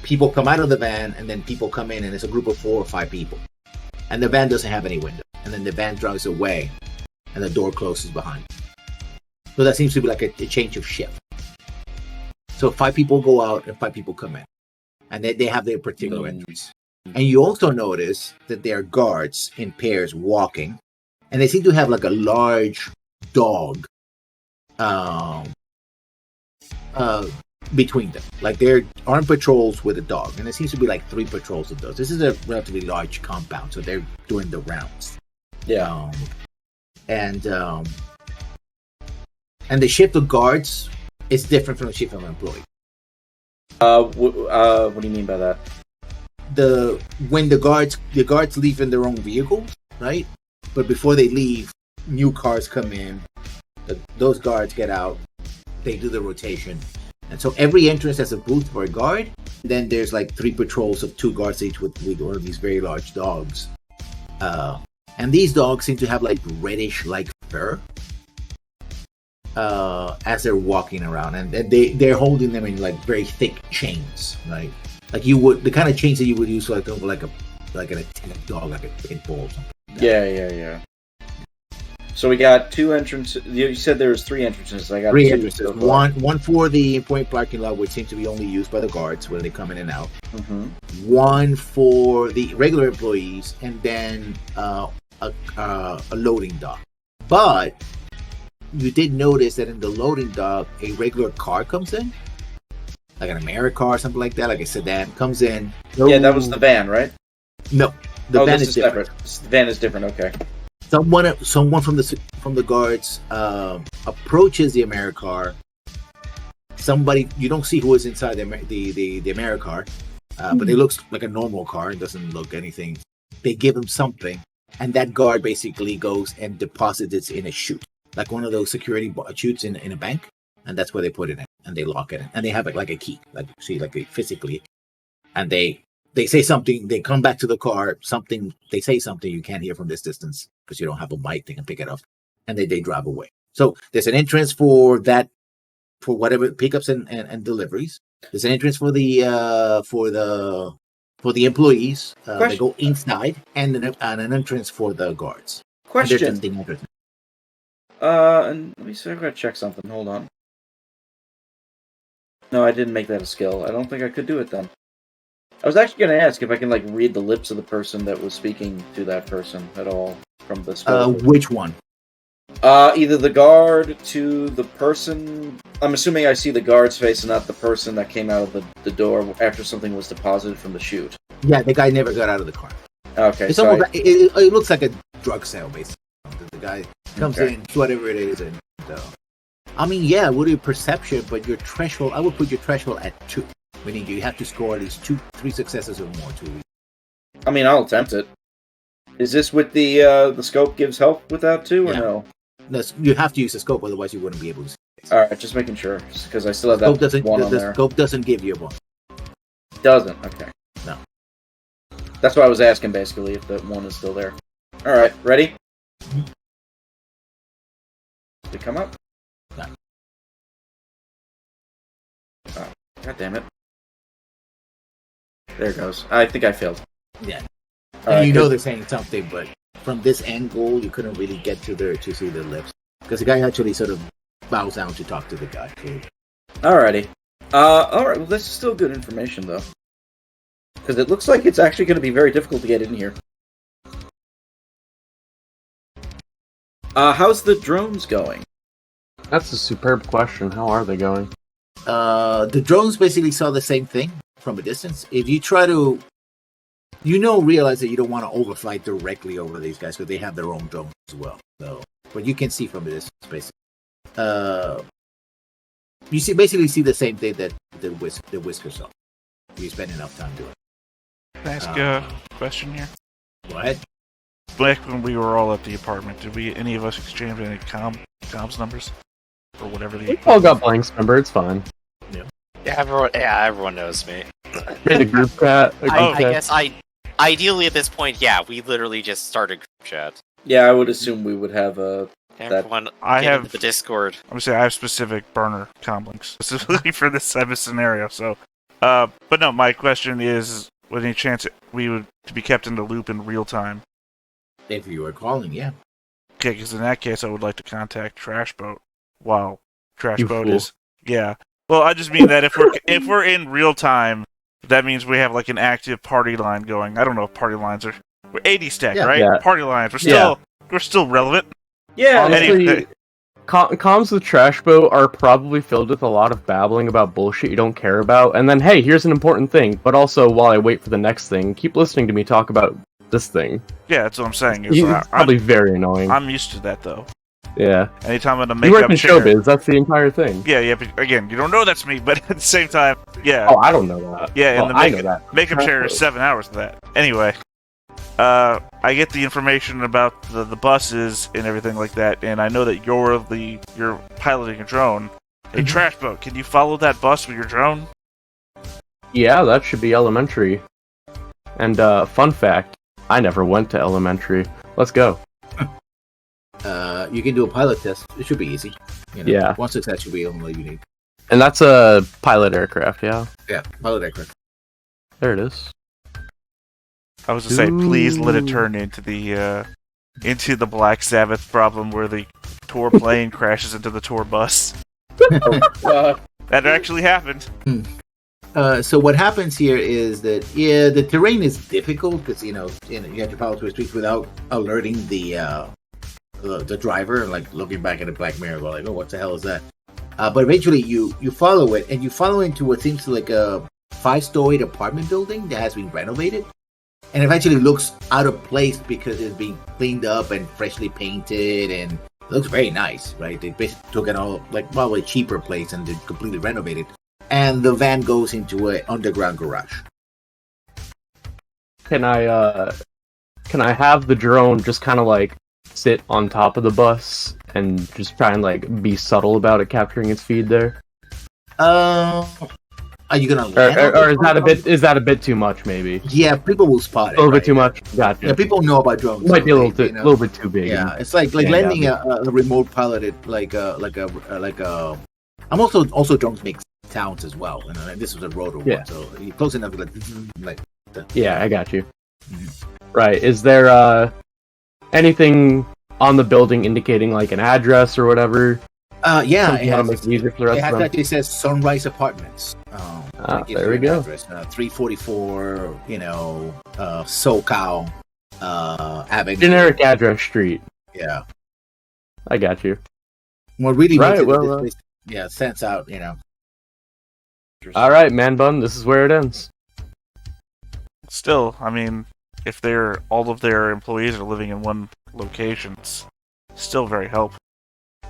People come out of the van, and then people come in, and it's a group of 4 or 5 people. And the van doesn't have any window. And then the van drives away, and the door closes behind. So that seems to be like a change of shift. So 5 people go out, and 5 people come in, and they have their particular entries. And you also notice that there are guards in pairs walking, and they seem to have like a large dog between them. Like they're armed patrols with a dog, and there seems to be like 3 patrols of those. This is a relatively large compound, so they're doing the rounds. Yeah. And the shift of guards is different from the shift of employee. What do you mean by that? When the guards leave in their own vehicles, right? But before they leave, new cars come in. Those guards get out. They do the rotation, and so every entrance has a booth for a guard. Then there's like 3 patrols of 2 guards each with one of these very large dogs. And these dogs seem to have like reddish like fur as they're walking around, and they're holding them in like very thick chains, right? Like the kind of chains that you would use like an attack dog, like a pit bull or something. Yeah. So we got 2 entrances. You said there was 3 entrances. I got 3 2 entrances. so far. One for the employee parking lot, which seems to be only used by the guards when they come in and out. Mhm. One for the regular employees, and then a loading dock. But you did notice that in the loading dock, a regular car comes in, like an AmeriCar or something like that, like a sedan comes in. Yeah, that was the van, right? No, the van this is different. separate. The van is different. Okay. Someone from the guards approaches the AmeriCar. Somebody, you don't see who is inside the AmeriCar, but it looks like a normal car. It doesn't look anything. They give him something, and that guard basically goes and deposits it in a chute, like one of those security chutes in a bank, and that's where they put it in, and they lock it in, and they have it like a key, like see, like physically, and they say something. They come back to the car. They say something you can't hear from this distance because you don't have a mic. They can pick it up, and they drive away. So there's an entrance for that whatever pickups and deliveries. There's an entrance for the employees. They go inside, and an entrance for the guards. Question. And let me see. I've got to check something. Hold on. No, I didn't make that a skill. I don't think I could do it then. I was actually going to ask if I can read the lips of the person that was speaking to that person at all from the spell. Which one? Either the guard to the person. I'm assuming I see the guard's face and not the person that came out of the door after something was deposited from the chute. Yeah, the guy never got out of the car. Okay, it's almost it looks like a drug sale, basically. The guy comes in, whatever it is, and yeah, with your perception, but your threshold, I would put your threshold at 2, meaning you have to score at least 3 successes or more to reach. I'll attempt it. Is this with the scope gives help with that too, or no? No, you have to use the scope, otherwise you wouldn't be able to see it. All right, just making sure, because I still have that one on there. The scope doesn't give you a bonus. Doesn't? Okay. No. That's why I was asking, basically, if that one is still there. All right, ready? Did it come up? No. Oh, God damn it. There it goes. I think I failed. Yeah. Right, they're saying something, but from this angle, you couldn't really get to see their lips. Because the guy actually sort of bows down to talk to the guy. Alrighty. Alright, well, this is still good information, though. Because it looks like it's actually going to be very difficult to get in here. How's the drones going? That's a superb question. How are they going? The drones basically saw the same thing from a distance. If you try to, realize that you don't want to overfly directly over these guys because they have their own drones as well. So, but you can see from a distance, basically. You basically see the same thing that the Whisker saw. If you spend enough time doing it. Can I ask a question here? Go ahead. Back when we were all at the apartment, did any of us exchange any comms numbers? Or whatever We all got Blank's number, it's fine. Yeah, everyone knows me. In a group chat. I guess ideally at this point, yeah, we literally just started group chat. Yeah, I would assume we would have Everyone I get have into the Discord. I'm gonna say I have specific burner comm links specifically for this type of scenario. So, but no, my question is, with any chance we would to be kept in the loop in real time? If you were calling, yeah. Okay, because in that case, I would like to contact Trash Boat. While Trash You Boat fool. is, yeah. Well, I just mean that if we're in real time, that means we have like an active party line going. I don't know if party lines are. We're 80 stack, Yeah. right? Yeah. Party lines. We're still relevant. Yeah, Honestly, Anyway. comms with Trash Boat are probably filled with a lot of babbling about bullshit you don't care about, and then, hey, here's an important thing, but also, while I wait for the next thing, keep listening to me talk about this thing. Yeah, that's what I'm saying. Is It's probably very annoying. I'm used to that though. Yeah. Anytime I'm gonna You make work up in chair. showbiz, that's the entire thing. Yeah, but again, you don't know that's me, but at the same time, yeah. Oh, I don't know that. Yeah, well, and I know that. Makeup chair is 7 hours of that. Anyway, I get the information about the buses and everything like that, and I know that you're piloting a drone. A Trash Boat, can you follow that bus with your drone? Yeah, that should be elementary. And, fun fact, I never went to elementary. Let's go. You can do a pilot test. It should be easy. Yeah. One success should be all you need. And that's a pilot aircraft, yeah? Yeah, pilot aircraft. There it is. I was to say, please let it turn into the Black Sabbath problem where the tour plane crashes into the tour bus. That actually happened. So what happens here is that the terrain is difficult because you have to pilot through streets without alerting the driver, like looking back at the black mirror, going like, "Oh, what the hell is that?" But eventually, you follow it, and you follow into what seems like a 5-story apartment building that has been renovated, and it actually looks out of place because it's being cleaned up and freshly painted, and it looks very nice, right? They basically took it all probably a cheaper place and they completely renovated. And the van goes into an underground garage. Can I have the drone just kind of sit on top of the bus and just try and be subtle about it, capturing its feed there? Are you gonna land or is that a bit too much? Maybe. Yeah, people will spot it. A little bit too much. Gotcha. Yeah, people know about drones. It might be a little bit too big. Yeah, it's like landing a remote piloted like a I'm also drones make sounds as well. You know, and this was a rotor Yeah. one, so you're close enough to like Yeah, I got you. Mhm. Right. Is there anything on the building indicating like an address or whatever? Yeah, Something that'll make it easier for the rest of them. actually says Sunrise Apartments. That gives there you we an go. Address, 344, SoCal Avenue. Generic address street. Yeah. I got you. What really Right, makes it, well, this place, stands out, All right, man bun. This is where it ends. Still, I mean, if all of their employees are living in one location, it's still very helpful.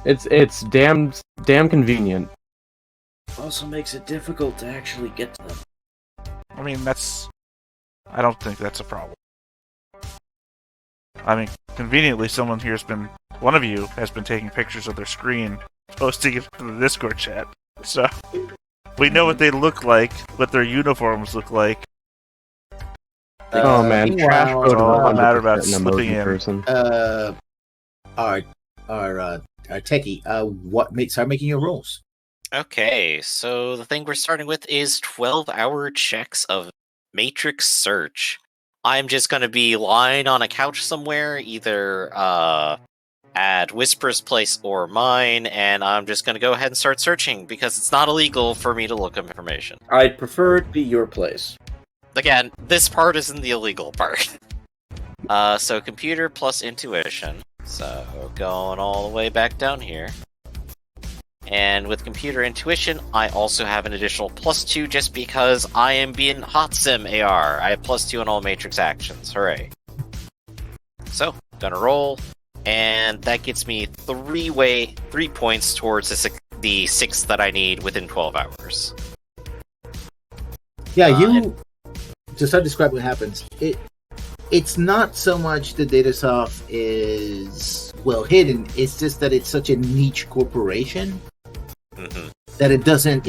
It's damn convenient. Also makes it difficult to actually get to them. I mean, I don't think that's a problem. I mean, conveniently, one of you has been taking pictures of their screen, posting it to the Discord chat. So, we know what they look like, what their uniforms look like. Oh man, meanwhile, trash code is all a matter 100% about an slipping emoji in. person. Our techie, start making your rolls. Okay, so the thing we're starting with is 12-hour checks of Matrix Search. I'm just going to be lying on a couch somewhere, either at Whisper's place or mine, and I'm just going to go ahead and start searching, because it's not illegal for me to look up information. I'd prefer it be your place. Again, this part isn't the illegal part. So computer plus intuition. So going all the way back down here. And with computer intuition, I also have an additional +2 just because I am being hot sim AR. I have +2 on all Matrix actions. Hooray. So, gonna roll. And that gets me 3 points towards the 6 that I need within 12 hours. Yeah, to start describing what happens, it's not so much the Datasoft is well hidden, it's just that it's such a niche corporation that it doesn't,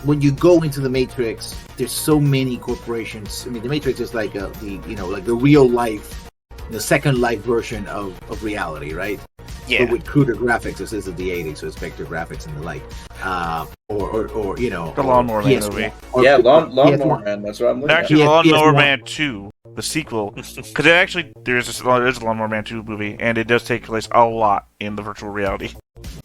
when you go into the Matrix, there's so many corporations. I mean, the Matrix is like the real life, the second life version of reality, right? Yeah. But with cruder graphics, this is the 80s, so it's vector graphics and the like. Or The Lawnmower Man movie. Yeah, Lawnmower Man, that's what I'm looking Actually, Yeah, Lawnmower PS1. Man 2, the sequel, because there's a Lawnmower Man 2 movie, and it does take place a lot in the virtual reality.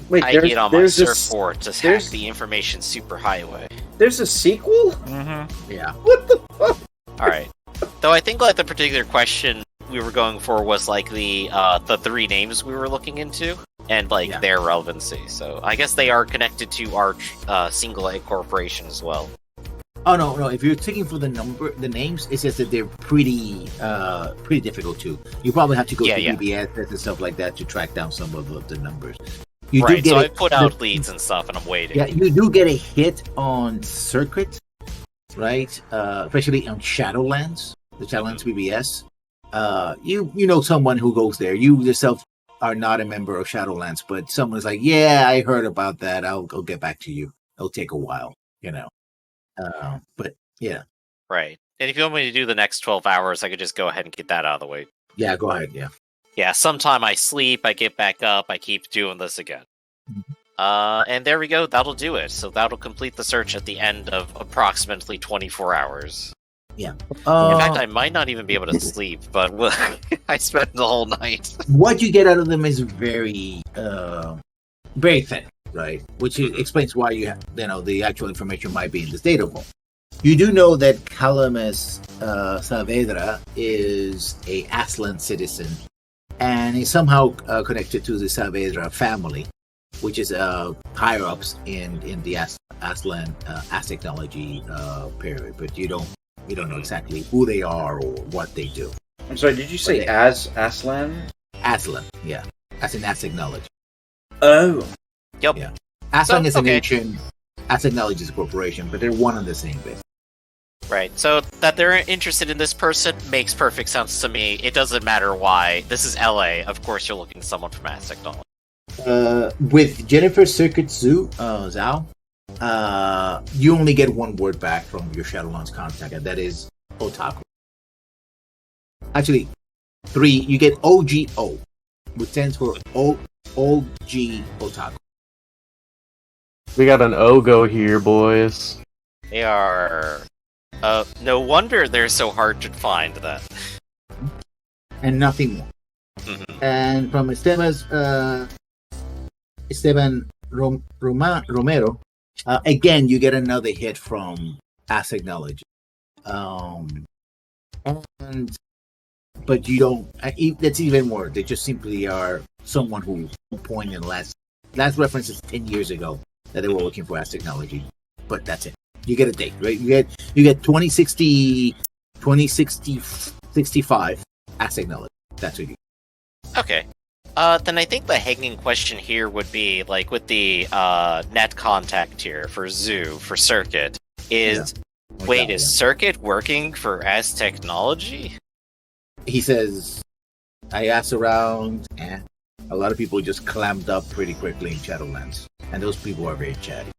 Wait, I get on my there's surfboard to hack the information superhighway. There's a sequel? Mm-hmm. Yeah. What the fuck? Alright. Though I think the particular question we were going for was the 3 names we were looking into and their relevancy. So I guess they are connected to our single A corporation as well. Oh no! If you're taking for the names, it's just that they're pretty difficult too. You probably have to go to EBS and stuff like that to track down some of the numbers. You right. So I get put out leads and stuff, and I'm waiting. Yeah, you do get a hit on Circuit, right? Especially on Shadowlands, the Shadowlands BBS. You know someone who goes there. You yourself are not a member of Shadowlands, but someone's like, "Yeah, I heard about that. I'll get back to you. It'll take a while, But yeah, right. And if you want me to do the next 12 hours, I could just go ahead and get that out of the way. yeah, go ahead. Yeah, Yeah. Sometime I sleep, I get back up, I keep doing this again. And there we go. That'll do it. So that'll complete the search at the end of approximately 24 hours. yeah. In fact, I might not even be able to sleep, but I spent the whole night. What you get out of them is very, very thin, right? Which explains why you have, the actual information might be in this data vault. You do know that Calamus Saavedra is a Aslan citizen, and is somehow connected to the Saavedra family, which is higher ups in the Aslan technology period. But you don't know exactly who they are or what they do. I'm sorry, did you say Aslan? Aslan, yeah, as in Aztec knowledge. Oh. Yep. Yeah. Aslan is a okay. nation. Aztec knowledge is a corporation, but they're one and the same bit. Right. So that they're interested in this person makes perfect sense to me. It doesn't matter why. This is LA. Of course, you're looking at someone from Aztec knowledge. With Jennifer Circuit Zhao, you only get one word back from your Shadowlands contact, and that is otaku. Actually, 3, you get OGO, which stands for OG otaku. We got an Ogo here, boys. They are. No wonder they're so hard to find. Then. And nothing more. Mhm. And from Esteban Romero, again, you get another hit from Aztec knowledge. But you don't. That's even more. They just simply are someone who pointed last reference is 10 years ago that they were looking for Aztec technology. But that's it. You get a date, right? You get 2065 Aztec knowledge. That's what you get. Okay. Then I think the hanging question here would be, like, with the net contact here for Zoo, for Circuit, is, is Circuit working for S Technology? He says, I asked around, and a lot of people just clammed up pretty quickly in Shadowlands. And those people are very chatty.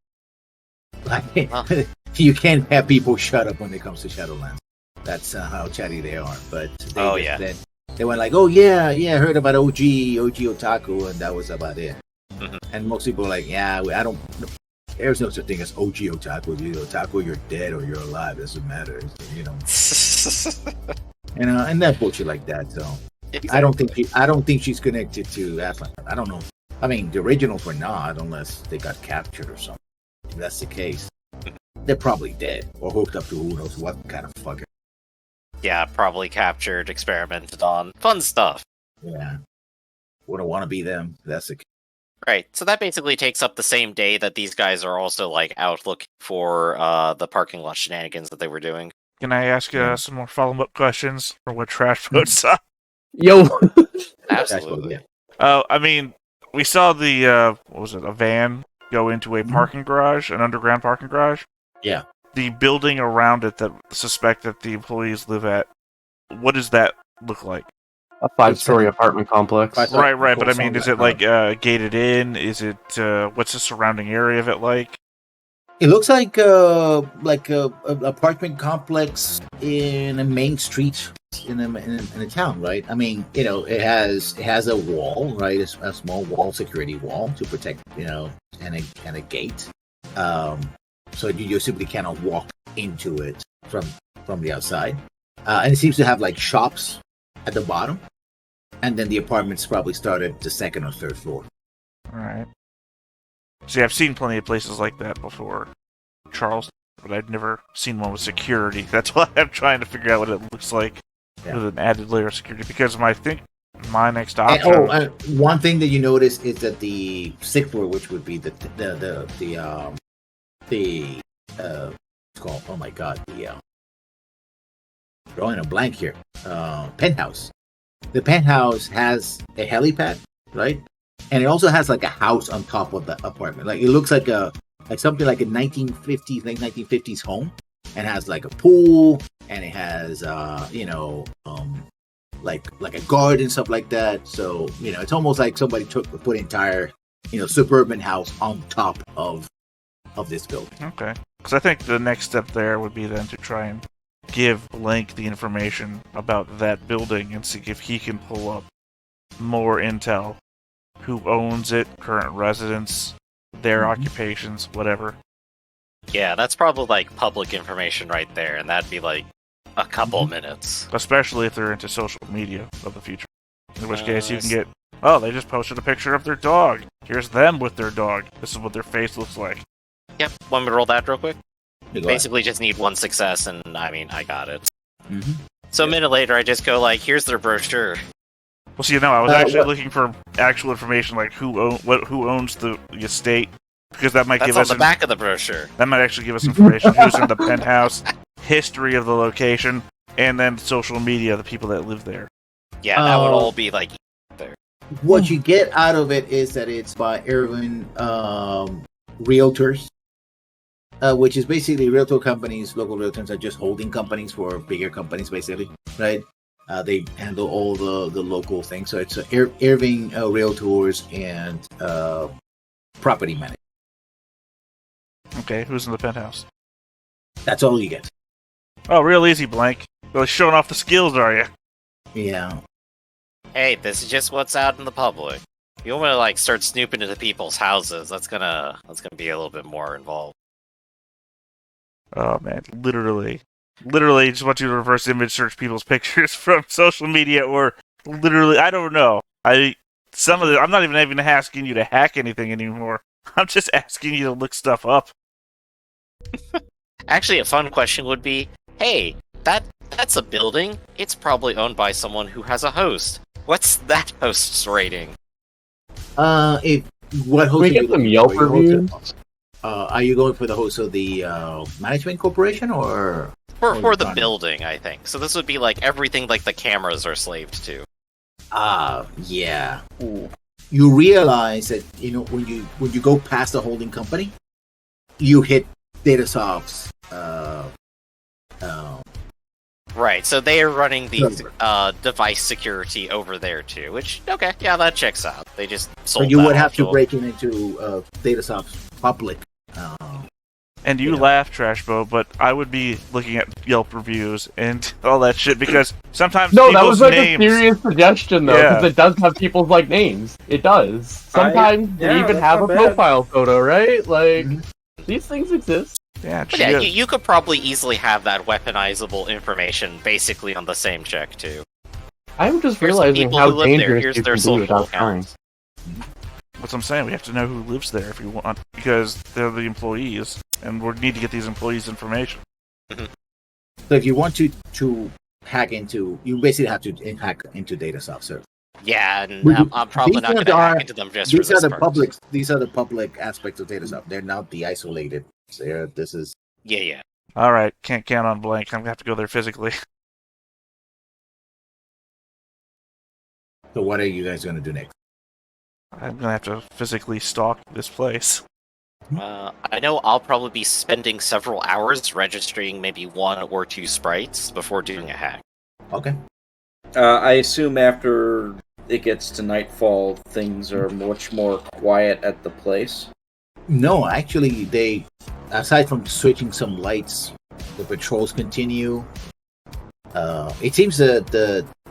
Like, you can't have people shut up when it comes to Shadowlands. That's how chatty they are. But they went like, oh yeah, I heard about OG Otaku, and that was about it. Mm-hmm. And most people are like, I don't. There's no such thing as OG Otaku. You're Otaku, you're dead or you're alive. It doesn't matter. And that bullshit like that. So exactly. I don't think she's connected to Atlas. I don't know. I mean, the originals were not, unless they got captured or something. If that's the case, they're probably dead or hooked up to who knows what kind of fucker. Yeah, probably captured, experimented on. Fun stuff. Yeah. Wouldn't want to be them. That's the case. Right. So that basically takes up the same day that these guys are also, like, out looking for the parking lot shenanigans that they were doing. Can I ask some more follow-up questions for what Trash Boat saw? Yo! Absolutely. I mean, we saw the, a van go into a parking garage, an underground parking garage? Yeah. The building around it that suspect that the employees live at, what does that look like? A 5-story apartment complex. Right, but I mean, is it like gated in? Is it, what's the surrounding area of it like? It looks like a apartment complex in a main street in a town, right? I mean, it has a wall, right? A small wall, security wall to protect, and a gate. So you just simply cannot walk into it from the outside. And it seems to have like shops at the bottom, and then the apartments probably start at the second or third floor. All right. See, I've seen plenty of places like that before, Charles, but I've never seen one with security. That's why I'm trying to figure out what it looks like with an added layer of security. Because I think my next option. One thing that you notice is that the sixth floor, which would be it's called, oh my god, drawing a blank here. Penthouse. The penthouse has a helipad, right? And it also has like a house on top of the apartment. Like it looks like something like a 1950s home, and has like a pool, and it has like a garden, stuff like that. So it's almost like somebody put an entire suburban house on top of this building. Okay, because I think the next step there would be then to try and give Link the information about that building and see if he can pull up more intel. Who owns it, current residents, their occupations, whatever. Yeah, that's probably like public information right there, and that'd be like a couple minutes. Especially if they're into social media of the future. In which case you can get, they just posted a picture of their dog. Here's them with their dog. This is what their face looks like. Yep, want me to roll that real quick? Basically just need one success, and I mean, I got it. Mm-hmm. So a minute later, I just go like, here's their brochure. Well, see, no, I was actually looking for actual information, like who owns the estate, because that might give us on the back of the brochure. That might actually give us information who's in the penthouse, history of the location, and then social media, the people that live there. Yeah, that would all be like there. What you get out of it is that it's by Irvin Realtors, which is basically realtor companies. Local realtors are just holding companies for bigger companies, basically, right? They handle all the local things. So it's Irving Realtors and property management. Okay, who's in the penthouse? That's all you get. Oh, real easy, Blank. Really showing off the skills, are you? Yeah. Hey, this is just what's out in the public. You want to like start snooping into people's houses. That's gonna be a little bit more involved. Oh man, literally, just want you to reverse image search people's pictures from social media, or literally, I don't know. I'm not even asking you to hack anything anymore. I'm just asking you to look stuff up. Actually, a fun question would be, hey, that's a building. It's probably owned by someone who has a host. What's that host's rating? If what host Can we are get you some looking Yelp for? reviews? Are you going for the host of the management corporation or For the condo? building, I think. So this would be like everything like the cameras are slaved to. Yeah. Ooh. You realize that when you go past the holding company, you hit Datasoft's Right, so they are running the server. device security over there too, which, okay, yeah, that checks out. They just sold So you that would have off to a- break into Datasoft's public. And you laugh, Trashbo, but I would be looking at Yelp reviews and all that shit because sometimes No, that people's was like names. a serious suggestion though, because Yeah. it does have people's like names. It does. Sometimes they yeah, even that's have not a bad. profile photo, right? Like Mhm. these things exist. Yeah, But yeah, you could probably easily have that weaponizable information basically on the same check too. I'm just Here's the realizing people how who live there, dangerous here's you their can be social without trying. accounts. That's what I'm saying. We have to know who lives there if we want, because they're the employees, and we need to get these employees' information. So if you want to hack into, you basically have to hack into Datasoft server. Yeah, and Would you- I'm probably these not going ones to hack are- into them just for These this are the part. public. These are the public aspects of Datasoft. They're not the isolated. This is. Yeah. All right, can't count on blank. I'm gonna have to go there physically. So what are you guys going to do next? I'm gonna have to physically stalk this place. I know I'll probably be spending several hours registering maybe 1 or 2 sprites before doing a hack. Okay. I assume after it gets to nightfall, things are much more quiet at the place. No, actually, they aside from switching some lights, the patrols continue. It seems that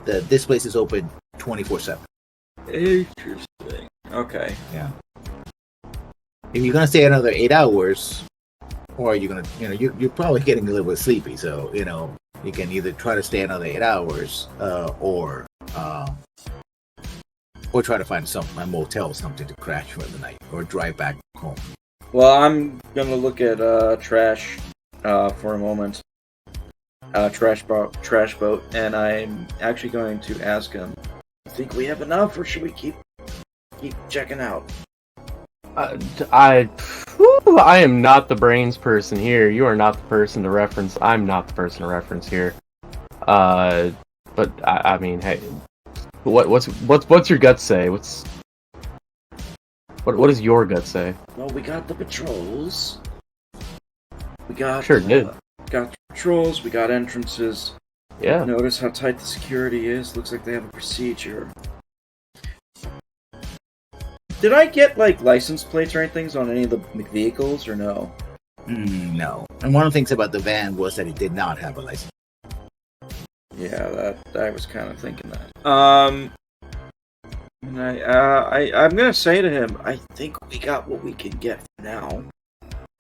this place is open 24/7. Interesting. Okay. If you're gonna stay another 8 hours, or you're gonna, you're probably getting a little bit sleepy. So you can either try to stay another 8 hours, or try to find a motel or something to crash for the night, or drive back home. Well, I'm gonna look at Trash for a moment. Trash boat, and I'm actually going to ask him. Think we have enough, or should we keep checking out? I am not the brains person here. You are not the person to reference. I'm not the person to reference here. But I mean, hey, what's your gut say? What does your gut say? Well, we got the patrols. We got Sure did. Got patrols. We got entrances. Yeah. Notice how tight the security is. Looks like they have a procedure. Did I get license plates or anything on any of the vehicles, or no? No. And one of the things about the van was that it did not have a license. Yeah, that I was kind of thinking that. And I'm gonna say to him, I think we got what we can get for now,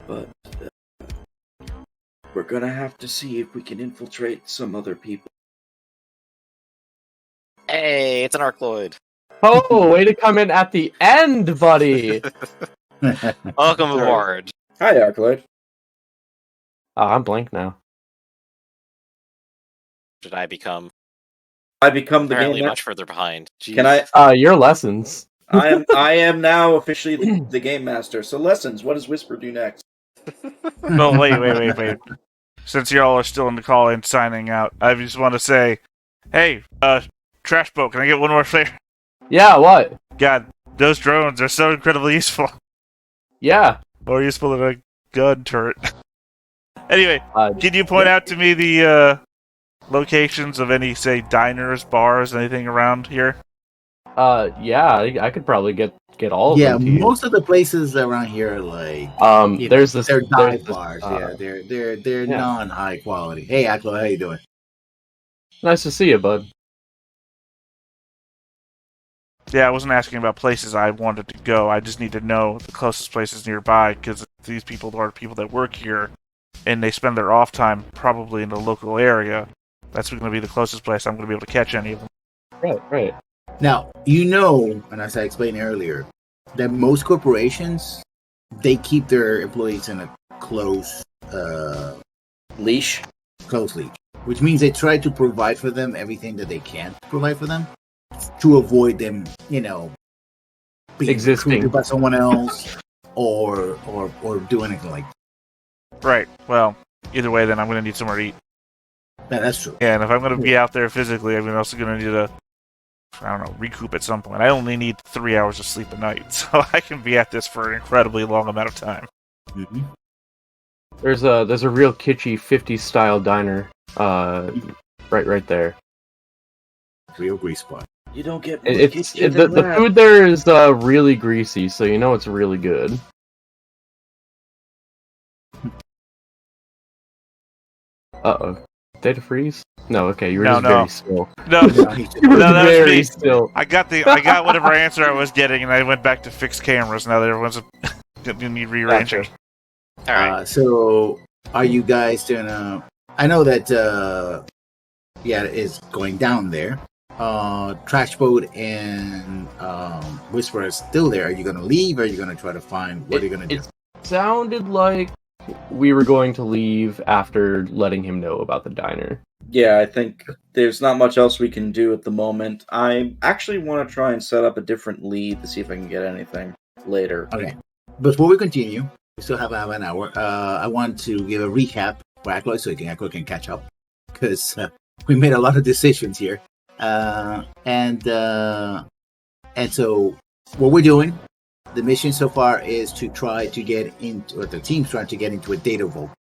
but we're gonna have to see if we can infiltrate some other people. Hey, it's an Arcloid. Oh, way to come in at the end, buddy. Welcome Sorry. aboard. Hi, Arcloid. Oh, I'm blank now. Did I become I become the apparently game much further behind? Jeez. Can I? Your lessons. I am now officially the game master. So lessons. What does Whisper do next? No, wait. Since y'all are still in the call and signing out, I just want to say, hey, Trash Boat, can I get one more flavor? Yeah, what? God, those drones are so incredibly useful. Yeah. More useful than a gun turret. Anyway, Uh, can you point out to me the locations of any, say, diners, bars, anything around here? yeah, I could probably get all of Yeah, them to you. most of the places around here are like There's this. they're there's dive this, bars. uh, They're yeah. non-high quality. Hey, Aklo, how you doing? Nice to see you, bud. Yeah, I wasn't asking about places I wanted to go. I just need to know the closest places nearby, because these people are people that work here, and they spend their off time probably in the local area. That's going to be the closest place I'm going to be able to catch any of them. Right. Now, you know, and as I explained earlier, that most corporations, they keep their employees in a close Leash. leash, which means they try to provide for them everything that they can provide for them to avoid them, being Existing. recruited by someone else or do anything like that. Right. Well, either way, then I'm going to need somewhere to eat. Yeah, that's true. Yeah, and if I'm going to be out there physically, I'm also going to need to, recoup at some point. I only need 3 hours of sleep a night, so I can be at this for an incredibly long amount of time. Mm-hmm. There's a real kitschy 50s style diner, right there. Real grease spot. You don't get The food there is really greasy, so you know it's really good. Uh-oh. Data freeze? No, okay, you were just very still. No, You were that was very me. still. I got whatever answer I was getting, and I went back to fixed cameras. Now that everyone's going to need rearranging. Gotcha. All right. So, are you guys gonna? I know that is going down there. Trash Boat and Whisper is still there. Are you gonna leave? Or are you gonna try to find what are you gonna do? It sounded like we were going to leave after letting him know about the diner. Yeah, I think there's not much else we can do at the moment. I actually want to try and set up a different lead to see if I can get anything later. Okay. Before we continue, we still have an hour. I want to give a recap for Akloy so Akloy can catch up because we made a lot of decisions here. And so what we're doing, the mission so far is to try to get into, or the team's trying to get into a data vault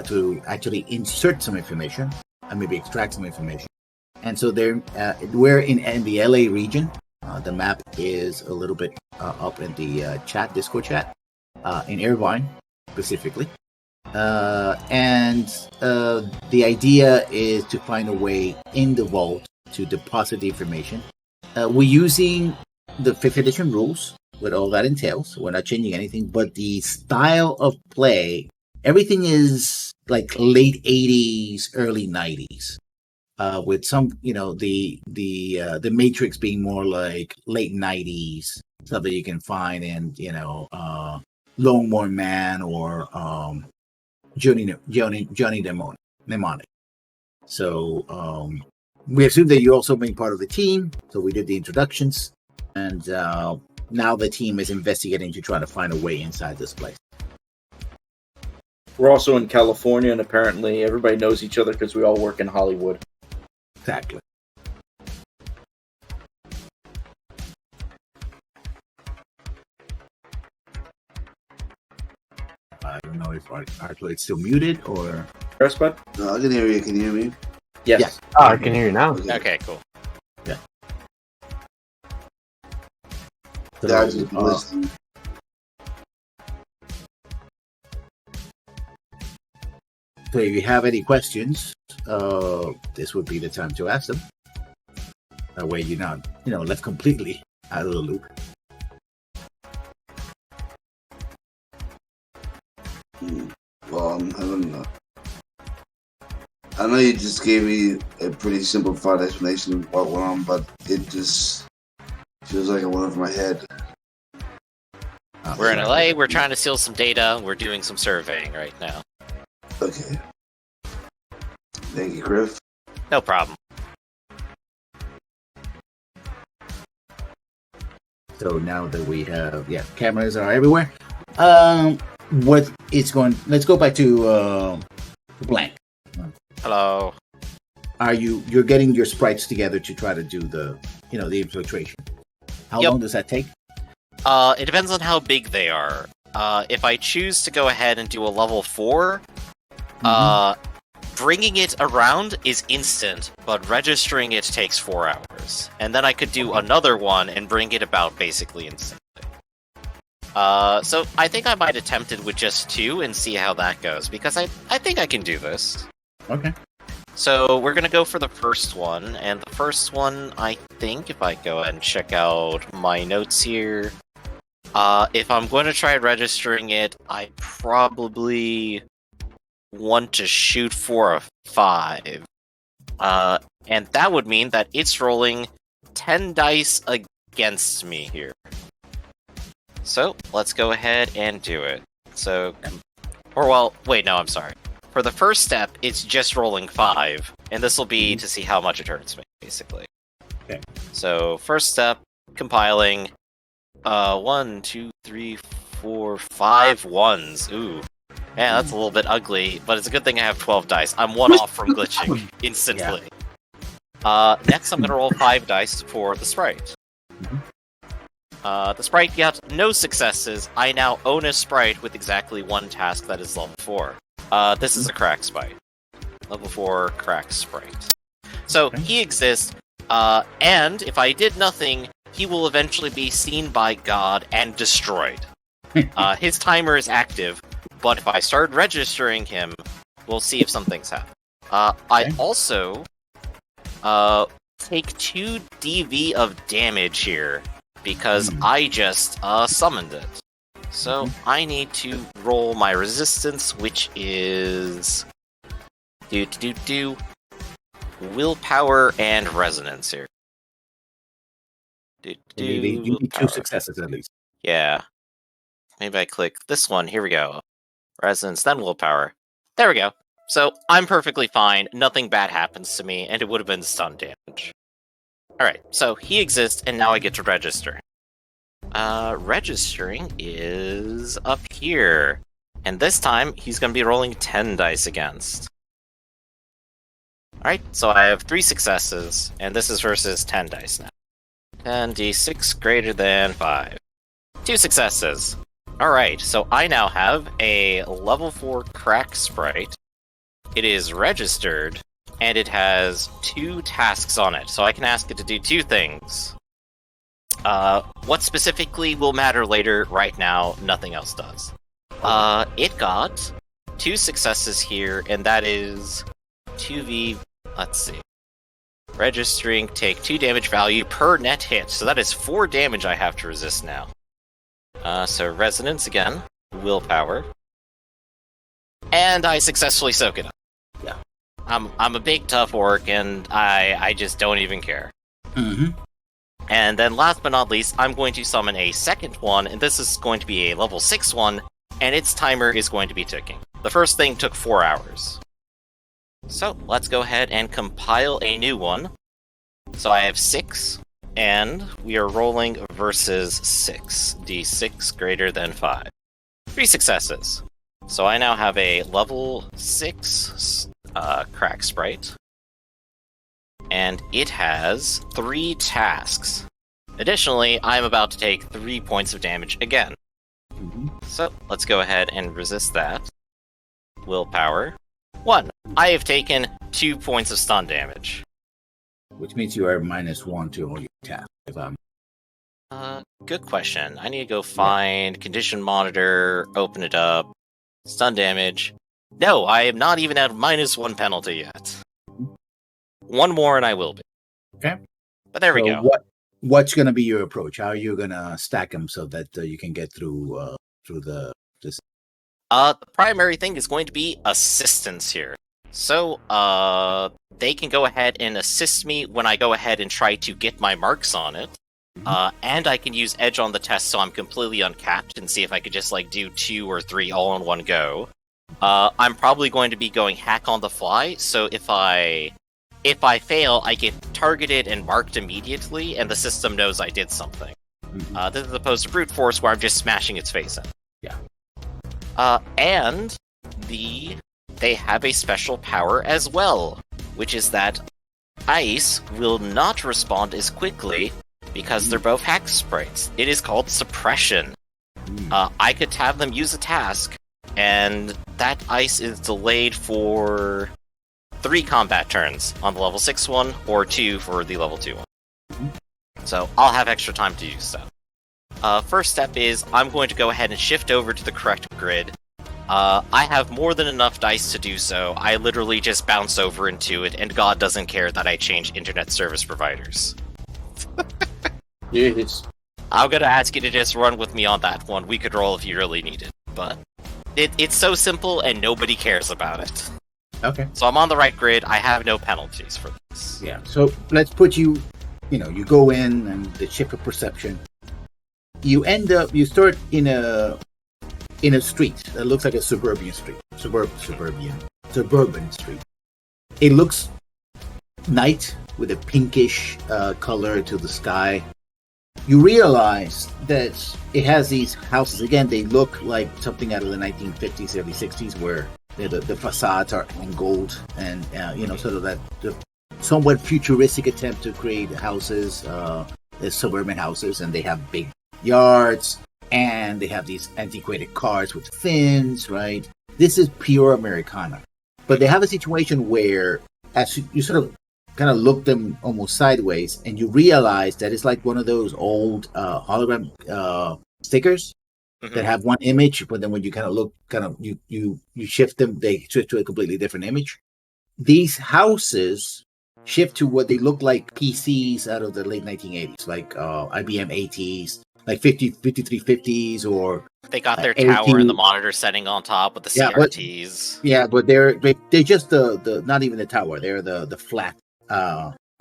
to actually insert some information and maybe extract some information. And so we're in the LA region. The map is a little bit up in the Discord chat, in Irvine specifically. And the idea is to find a way in the vault to deposit the information. We're using the 5th edition rules with all that entails. We're not changing anything, but the style of play, everything is like late 80s, early 90s. With some, the Matrix being more like late 90s, stuff that you can find in, Longmore Man or Johnny Mnemonic. So we assume that you also being part of the team. So we did the introductions, and now the team is investigating to try to find a way inside this place. We're also in California, and apparently everybody knows each other because we all work in Hollywood. Exactly. I don't know if Artlo is still muted or. Yes, bud? No, I can hear you. Can you hear me? Yes. Oh, I can hear you now. Okay, cool. Yeah. Yeah, I just listening. So if you have any questions, this would be the time to ask them. That way you're not, left completely out of the loop. Well, I don't know. I know you just gave me a pretty simplified explanation of what went on, but it just feels like it went over my head. We're in LA, we're trying to steal some data, we're doing some surveying right now. Okay. Thank you, Griff. No problem. So now that we have, cameras are everywhere. Let's go back to Blank. Hello. You're getting your sprites together to try to do the infiltration. How long does that take? It depends on how big they are. If I choose to go ahead and do a level 4, bringing it around is instant, but registering it takes 4 hours. And then I could do another one and bring it about basically instantly. So I think I might attempt it with just 2 and see how that goes, because I think I can do this. Okay. So we're gonna go for the first one, and the first one, I think, if I go ahead and check out my notes here, if I'm going to try registering it, I probably want to shoot for a 5. And that would mean that it's rolling 10 dice against me here. So let's go ahead and do it. So, wait, no, I'm sorry. For the first step, it's just rolling 5, and this will be to see how much it hurts me, basically. Okay. So, first step, compiling. 1, 2, 3, 4, 5 ones. Ooh. Yeah, that's a little bit ugly, but it's a good thing I have 12 dice. I'm 1 off from glitching instantly. Next, I'm gonna roll 5 dice for the sprite. The sprite got no successes. I now own a sprite with exactly 1 task that is level 4. This is a crack sprite. Level 4 crack sprite. So, he exists, and if I did nothing, he will eventually be seen by God and destroyed. His timer is active, but if I start registering him, we'll see if something's happened. I also take 2 DV of damage here, because I just summoned it. So I need to roll my resistance, which is willpower and resonance here. You need 2 successes at least. Yeah. Maybe I click this one. Here we go. Resonance, then willpower. There we go. So I'm perfectly fine. Nothing bad happens to me, and it would have been stun damage. Alright, so he exists, and now I get to register. Registering is up here. And this time, he's going to be rolling 10 dice against. Alright, so I have 3 successes, and this is versus 10 dice now. 10d6 greater than 5. 2 successes. Alright, so I now have a level 4 crack sprite. It is registered, and it has 2 tasks on it, so I can ask it to do 2 things. What specifically will matter later. Right now, nothing else does. It got 2 successes here, and that is 2v... Let's see. Registering, take 2 damage value per net hit, so that is 4 damage I have to resist now. So resonance again, willpower, and I successfully soak it up. Yeah. I'm a big tough orc, and I just don't even care. And then last but not least, I'm going to summon a second one, and this is going to be a level 6 one, and its timer is going to be ticking. The first thing took 4 hours. So, let's go ahead and compile a new one. So I have 6, and we are rolling versus 6. D6 greater than 5. 3 successes. So I now have a level 6 crack sprite. And it has 3 tasks. Additionally, I'm about to take 3 points of damage again. So, let's go ahead and resist that. Willpower. 1. I have taken 2 points of stun damage. Which means you are -1 to all your attacks. If I'm... Good question. I need to go find condition monitor, open it up. Stun damage. No, I am not even at -1 penalty yet. 1 more and I will be. Okay. But there we go. What's going to be your approach? How are you going to stack them so that you can get through this? The primary thing is going to be assistance here. So, they can go ahead and assist me when I go ahead and try to get my marks on it. And I can use Edge on the test so I'm completely uncapped and see if I could just, do 2 or 3 all in one go. I'm probably going to be going hack on the fly, so if I fail, I get targeted and marked immediately, and the system knows I did something. This is opposed to brute force, where I'm just smashing its face in. Yeah. And they have a special power as well, which is that ice will not respond as quickly because they're both hack sprites. It is called suppression. I could have them use a task, and that ice is delayed for 3 combat turns on the level 6 one, or 2 for the level 2 one. So I'll have extra time to use stuff. First step is I'm going to go ahead and shift over to the correct grid, I have more than enough dice to do so. I literally just bounce over into it, and God doesn't care that I change internet service providers. Jeez. I'm gonna ask you to just run with me on that one. We could roll if you really need it, but it's so simple and nobody cares about it. Okay. So I'm on the right grid. I have no penalties for this. Yeah. So let's put you. You go in and the check of perception. You start in a street that looks like a suburban street. Suburban street. It looks night with a pinkish color to the sky. You realize that it has these houses. Again, they look like something out of the 1950s, early 60s, where the facades are angled and sort of that the somewhat futuristic attempt to create houses, suburban houses, and they have big yards and they have these antiquated cars with fins. Right, this is pure Americana, but they have a situation where as you sort of kind of look them almost sideways, and you realize that it's like one of those old hologram stickers that have one image, but then when you kind of look, you shift them, they switch to a completely different image. These houses shift to what they look like PCs out of the late 1980s, like IBM ATs, like 5350s, or They got their 80. tower and the monitor setting on top with the CRTs. But they're just the not even the tower. They're the flat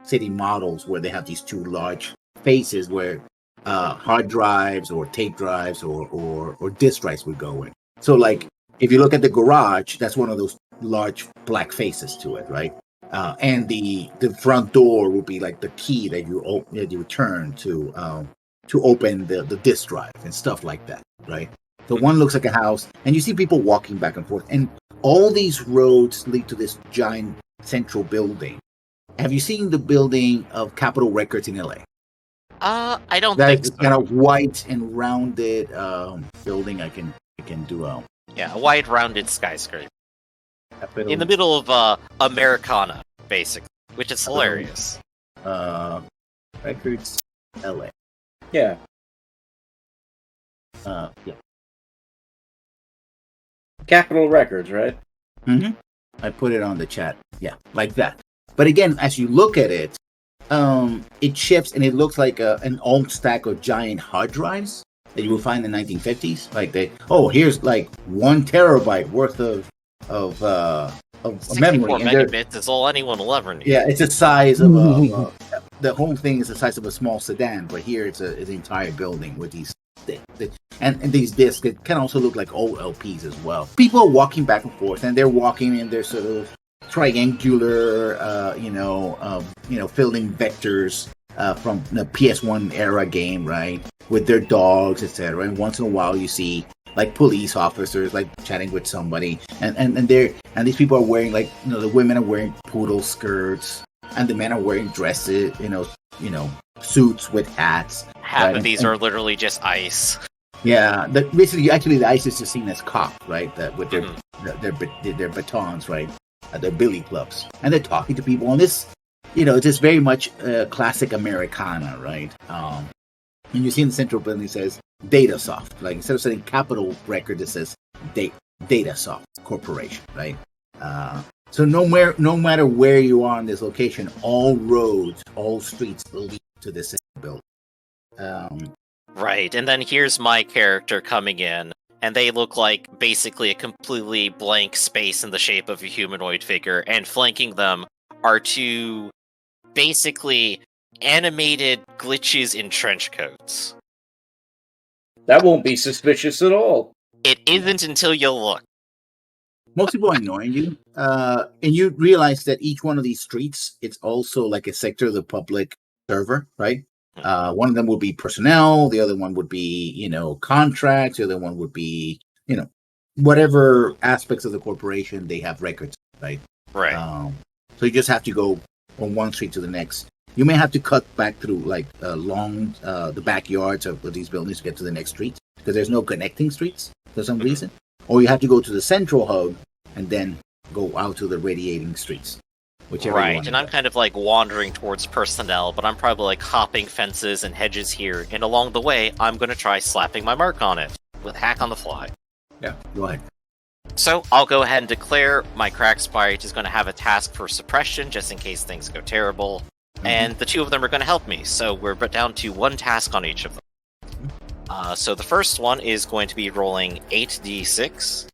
city models where they have these two large faces where hard drives or tape drives or disk drives would go in. So like if you look at the garage, that's one of those large black faces to it, right? And the front door would be like the key that you turn to open the disk drive and stuff like that, right? So one looks like a house, and you see people walking back and forth, and all these roads lead to this giant central building. Have you seen the building of Capitol Records in LA? I don't That think so. kind of white and rounded building. I can do a white rounded skyscraper Capitol in the middle of Americana, basically, which is hilarious. Records LA. Yeah. Yeah. Capitol Records, right? Mm-hmm. I put it on the chat. Yeah, like that. But again, as you look at it, it shifts and it looks like an old stack of giant hard drives that you will find in the 1950s. Like here's like 1 terabyte worth of 64 memory. megabits is all anyone will ever need. Yeah, it's the size of the whole thing is the size of a small sedan, but here it's an entire building with these and these discs that can also look like old LPs as well. People are walking back and forth, and they're walking in their sort of triangular, filling vectors from the PS1 era game, right? With their dogs, etc. And once in a while, you see like police officers like chatting with somebody, and these people are wearing the women are wearing poodle skirts, and the men are wearing dresses, suits with hats. Half of these are literally just ice. Yeah, basically, the ice is just seen as cops, right? That with their batons, right? Their billy clubs, and they're talking to people. And this, it's just very much classic Americana, right? And you see in the central building it says DataSoft, like instead of saying Capitol Record, it says DataSoft Corporation, right? So no matter where you are in this location, all roads, all streets lead to this building. Right, and then here's my character coming in, and they look like basically a completely blank space in the shape of a humanoid figure, and flanking them are two basically animated glitches in trench coats. That won't be suspicious at all. It isn't until you look. Most people are ignoring you, and you realize that each one of these streets, it's also like a sector of the public server, right? One of them would be personnel, the other one would be, contracts, the other one would be, whatever aspects of the corporation they have records, right? Right. So you just have to go from one street to the next. You may have to cut back through the backyards of these buildings to get to the next street because there's no connecting streets for some reason. Or you have to go to the central hub and then go out to the radiating streets. Right, and I'm kind of wandering towards personnel, but I'm probably hopping fences and hedges here, and along the way, I'm going to try slapping my mark on it with hack on the fly. Yeah, go ahead. So I'll go ahead and declare my crack sprite is going to have a task for suppression, just in case things go terrible. And the two of them are going to help me, so we're down to one task on each of them. So the first one is going to be rolling 8d6.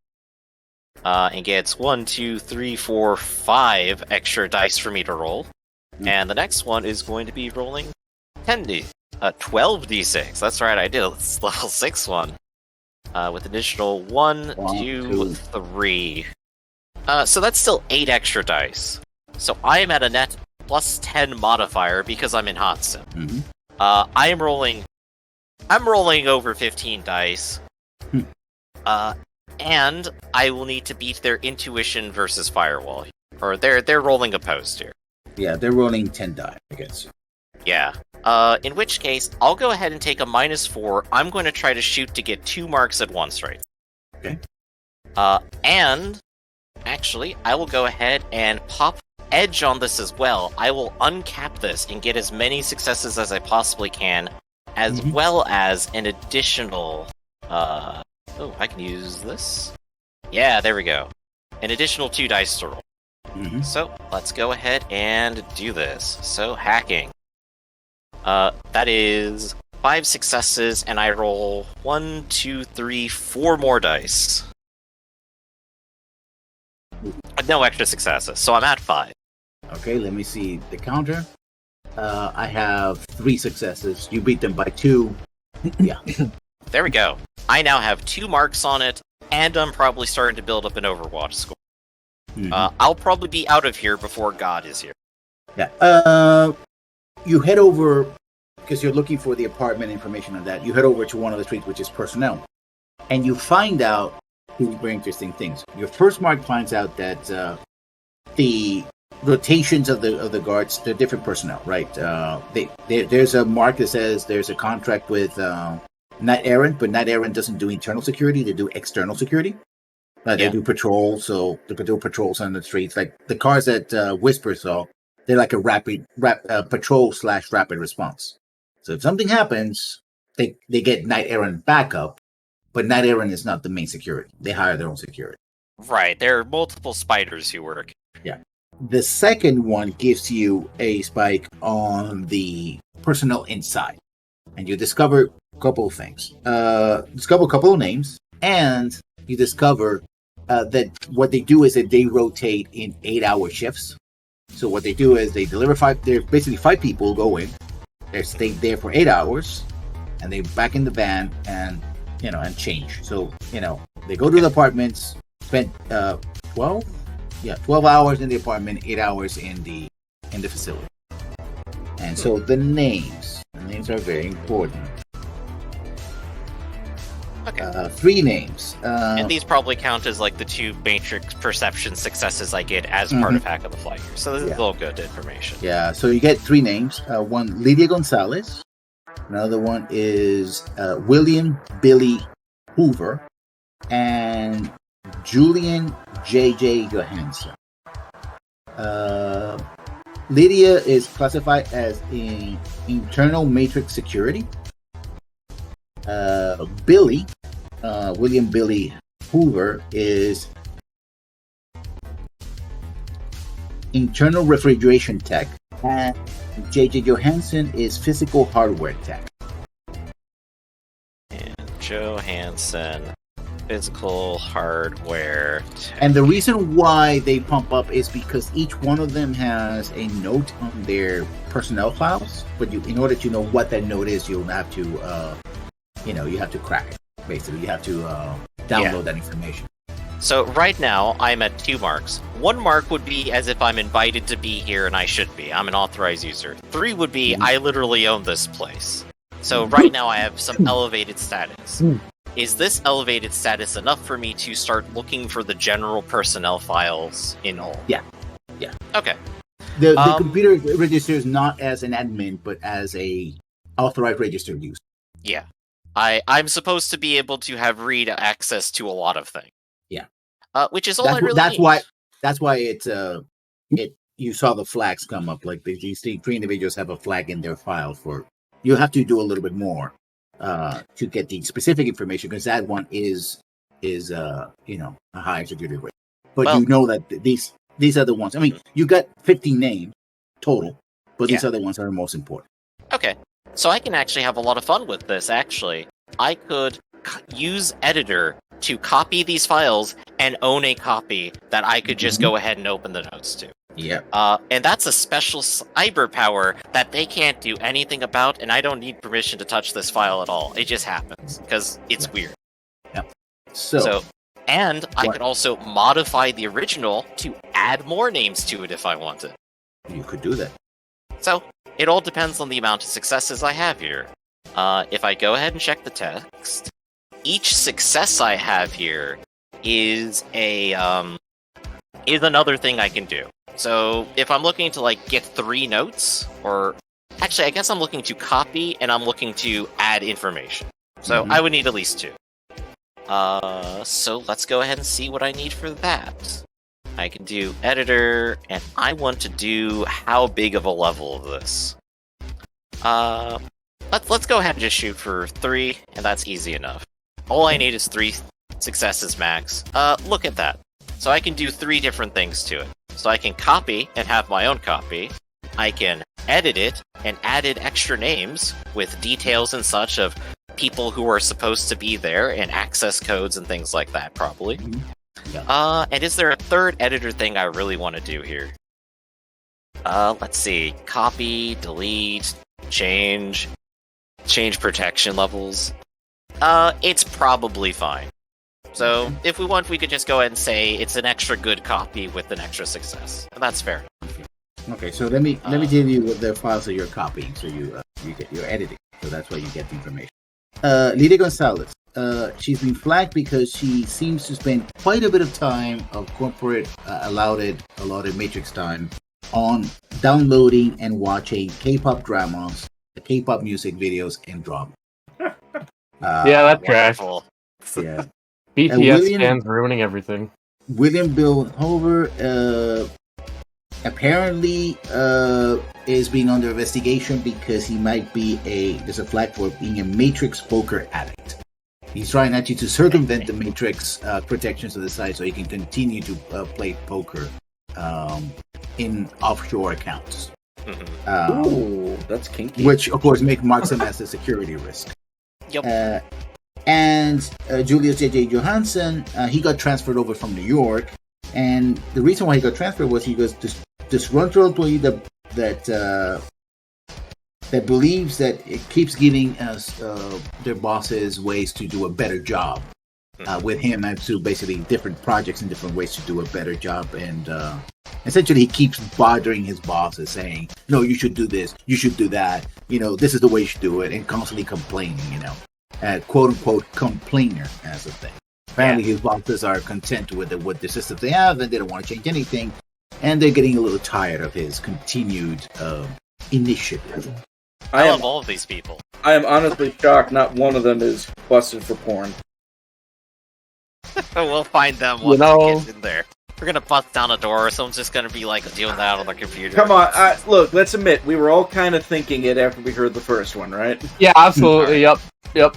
And gets 1, 2, 3, 4, 5 extra dice for me to roll. And the next one is going to be rolling 12d6. That's right, I did a level 6 one. With additional 1, 2, 3. So that's still 8 extra dice. So I am at a net plus 10 modifier because I'm in hot sim. I'm rolling over 15 dice. And I will need to beat their intuition versus firewall. Or they're rolling opposed here. Yeah, they're rolling 10 die, I guess. Yeah. In which case, I'll go ahead and take a -4. I'm going to try to shoot to get 2 marks at once, right? Okay. And actually, I will go ahead and pop edge on this as well. I will uncap this and get as many successes as I possibly can, as well as an additional. Oh, I can use this. Yeah, there we go. An additional 2 dice to roll. So let's go ahead and do this. So hacking. That is 5 successes, and I roll 1, 2, 3, 4 more dice. No extra successes, so I'm at 5. Okay, let me see the counter. I have 3 successes. You beat them by 2. Yeah. There we go. I now have 2 marks on it, and I'm probably starting to build up an Overwatch score. I'll probably be out of here before God is here. Yeah. You head over, because you're looking for the apartment information on that. You head over to one of the streets, which is personnel. And you find out 2 very interesting things. Your first mark finds out that the rotations of the guards, they're different personnel, right? There's a mark that says there's a contract with Knight Errant, but Knight Errant doesn't do internal security, they do external security. They do patrols, so they do patrols on the streets. Like the cars that Whisper saw, they're like a patrol/rapid response. So if something happens, they get Knight Errant backup, but Knight Errant is not the main security. They hire their own security. Right, there are multiple spiders who work. Yeah. The second one gives you a spike on the personnel inside. And you discover a couple of things. Discover a couple of names, and you discover that what they do is that they rotate in 8-hour shifts. So what they do is they deliver 5. There's basically 5 people go in. They stay there for 8 hours, and they back in the van and change. So they go to the apartments, spend 12 hours in the apartment, 8 hours in the facility. And so the names are very important. Okay. 3 names. And these probably count as like the 2 matrix perception successes I get as part of Hack of the Flight here. So this is all good information. Yeah, so you get 3 names. One, Lydia Gonzalez. Another one is William Billy Hoover. And Julian J.J. Johansson. Lydia is classified as in internal matrix security. William Billy Hoover is internal refrigeration tech, and J.J. Johansson is physical hardware tech. And Johansson, physical hardware tech. And the reason why they pump up is because each one of them has a note on their personnel files, but in order to know what that note is, you'll have to you have to crack it. Basically, you have to download that information. So right now, I'm at 2 marks. 1 mark would be as if I'm invited to be here, and I should be. I'm an authorized user. 3 would be I literally own this place. So right now, I have some elevated status. Is this elevated status enough for me to start looking for the general personnel files in all? Yeah. Okay. The computer registers not as an admin, but as a authorized registered user. Yeah. I'm supposed to be able to have read access to a lot of things. Yeah. Which is all I really need. That's why you saw the flags come up. Like these 3 individuals have a flag in their file for. You have to do a little bit more to get the specific information, because that one is is a higher security rate. But Well- you know that these are the ones. I mean, you got 15 names total, but these other ones are the most important. Okay, so I can actually have a lot of fun with this, actually. I could use Editor to copy these files and own a copy that I could just go ahead and open the notes to. Yeah. And that's a special cyber power that they can't do anything about, and I don't need permission to touch this file at all. It just happens, because it's weird. So And I What? could also modify the original to add more names to it if I wanted. you could do that. So, it all depends on the amount of successes I have here. If I go ahead and check the text, each success I have here is another thing I can do. So, if I'm looking to, like, get 3 notes, or... Actually, I guess I'm looking to copy, and I'm looking to add information. So, I would need at least 2. So let's go ahead and see what I need for that. I can do editor, and I want to do how big of a level of this. Let's go ahead and just shoot for 3, and that's easy enough. All I need is 3 successes max. Look at that. So I can do 3 different things to it. So I can copy and have my own copy. I can edit it and added extra names with details and such of people who are supposed to be there and access codes and things like that, probably. And is there a third editor thing I really want to do here? Let's see. Copy, delete, change protection levels. It's probably fine. So, if we want, we could just go ahead and say it's an extra good copy with an extra success. And that's fair. Okay, so let me tell you what the files that you're copying. So you're editing. So that's why you get the information. Lydia Gonzalez. She's been flagged because she seems to spend quite a bit of time of corporate allotted Matrix time on downloading and watching K-pop dramas, K-pop music videos, and drama. Yeah, that's trash. Wonderful. Yeah. BTS William- fans ruining everything. William Bill Hover apparently is being under investigation because he might be there's a flag for being a Matrix poker addict. He's trying actually to circumvent the Matrix protections of the site so he can continue to play poker in offshore accounts. Ooh, that's kinky. Which, of course, marks him as a security risk. Yep. And Julius J.J. Johansson, he got transferred over from New York. And the reason why he got transferred was he was disgruntled employee that believes that it keeps giving us their bosses ways to do a better job with him and to basically different projects and different ways to do a better job. And essentially he keeps bothering his bosses saying, no, you should do this, you should do that, this is the way you should do it, and constantly complaining, quote unquote complainer as a thing. Apparently his bosses are content with the systems they have and they don't want to change anything, and they're getting a little tired of his continued initiative. I love all of these people. I am honestly shocked not one of them is busted for porn. We'll find them once we get in there. We're gonna bust down a door, or someone's just gonna be doing that on their computer. Come on, look, let's admit, we were all kind of thinking it after we heard the first one, right? Yeah, absolutely. Yep. I won't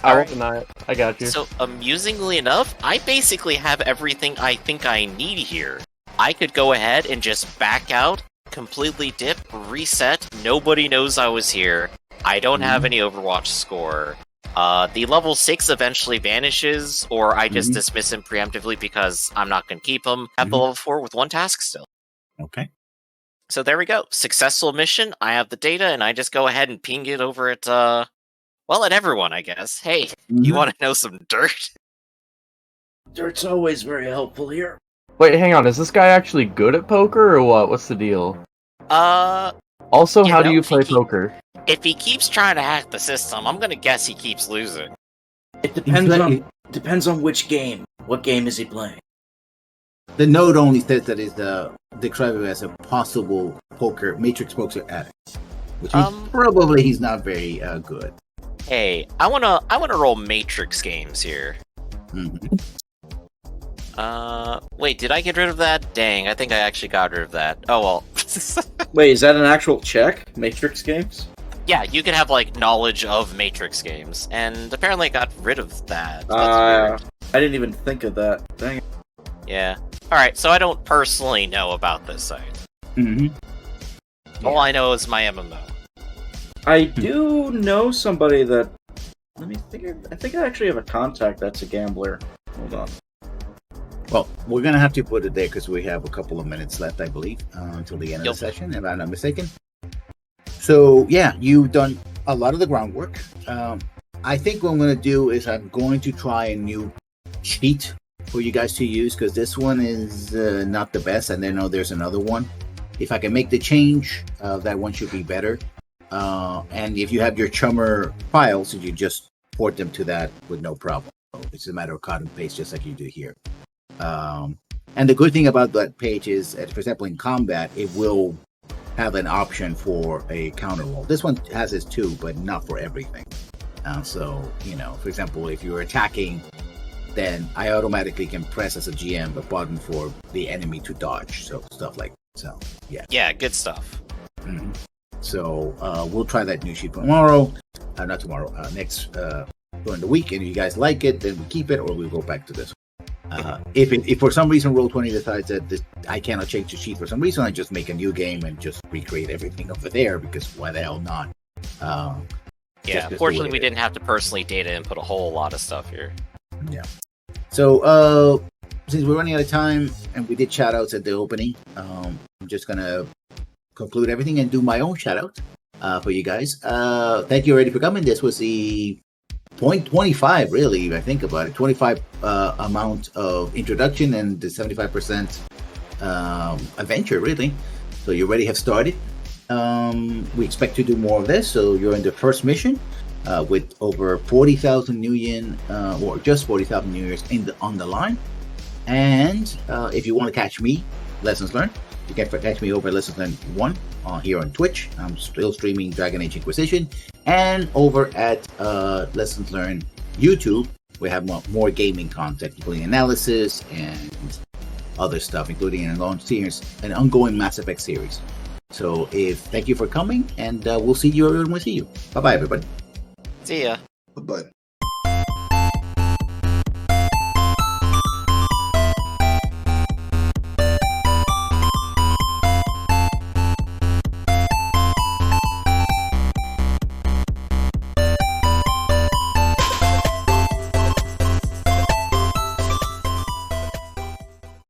Alright. deny it. I got you. So, amusingly enough, I basically have everything I think I need here. I could go ahead and just back out, completely dip, reset, nobody knows I was here, I don't have any Overwatch score. The level 6 eventually vanishes, or I just dismiss him preemptively because I'm not going to keep him at the level 4 with 1 task still. Okay. So there we go. Successful mission, I have the data, and I just go ahead and ping it over at, at everyone, I guess. Hey, you want to know some dirt? Dirt's always very helpful here. Wait, hang on. Is this guy actually good at poker or what? What's the deal? Also, You how do know, you if he play keep- poker? If he keeps trying to hack the system, I'm gonna guess he keeps losing. It depends on which game. What game is he playing? The note only says that is described as a possible Matrix poker addict, which means probably he's not very good. Hey, I wanna roll Matrix games here. Wait, did I get rid of that? Dang, I think I actually got rid of that. Oh well. Wait, is that an actual check? Matrix games? Yeah, you can have knowledge of Matrix games, and apparently I got rid of that. That's weird. I didn't even think of that. Dang it. Yeah. Alright, so I don't personally know about this site. Mm-hmm. All I know is my MMO. I do know somebody that. Let me think. I think I actually have a contact that's a gambler. Hold on. Well, we're gonna have to put it there because we have a couple of minutes left, I believe, until the end of the session, if I'm not mistaken. So yeah, you've done a lot of the groundwork. I think what I'm gonna do is I'm going to try a new cheat for you guys to use because this one is not the best, and I know there's another one. If I can make the change, that one should be better. And if you have your Chummer files, you just port them to that with no problem. It's a matter of cut and paste, just like you do here. And the good thing about that page is, for example, in combat, it will have an option for a counter roll. This one has this too, but not for everything. So, for example, if you're attacking, then I automatically can press as a GM a button for the enemy to dodge. So stuff like that. So, yeah. Yeah, good stuff. Mm-hmm. So we'll try that new sheet tomorrow. Not tomorrow. Next during the week. And if you guys like it, then we keep it, or we go back to this. If for some reason Roll20 decides that I cannot change the sheet for some reason, I just make a new game and just recreate everything over there because why the hell not? Yeah, fortunately we didn't have to personally data input a whole lot of stuff here. Yeah. So since we're running out of time and we did shout outs at the opening, I'm just gonna conclude everything and do my own shout out for you guys. Thank you already for coming. This was the 0.25, really, if I think about it. 25 amount of introduction and the 75% adventure, really. So you already have started. We expect to do more of this. So you're in the first mission with over 40,000 new yen, or just 40,000 new years on the line. And if you want to catch me, Lessons Learned, you can catch me over at Lessons Learned 1 here on Twitch. I'm still streaming Dragon Age Inquisition. And over at Lessons Learned YouTube, we have more gaming content, including analysis and other stuff, including an ongoing Mass Effect series. So thank you for coming, and we'll see you when we see you. Bye-bye, everybody. See ya. Bye-bye.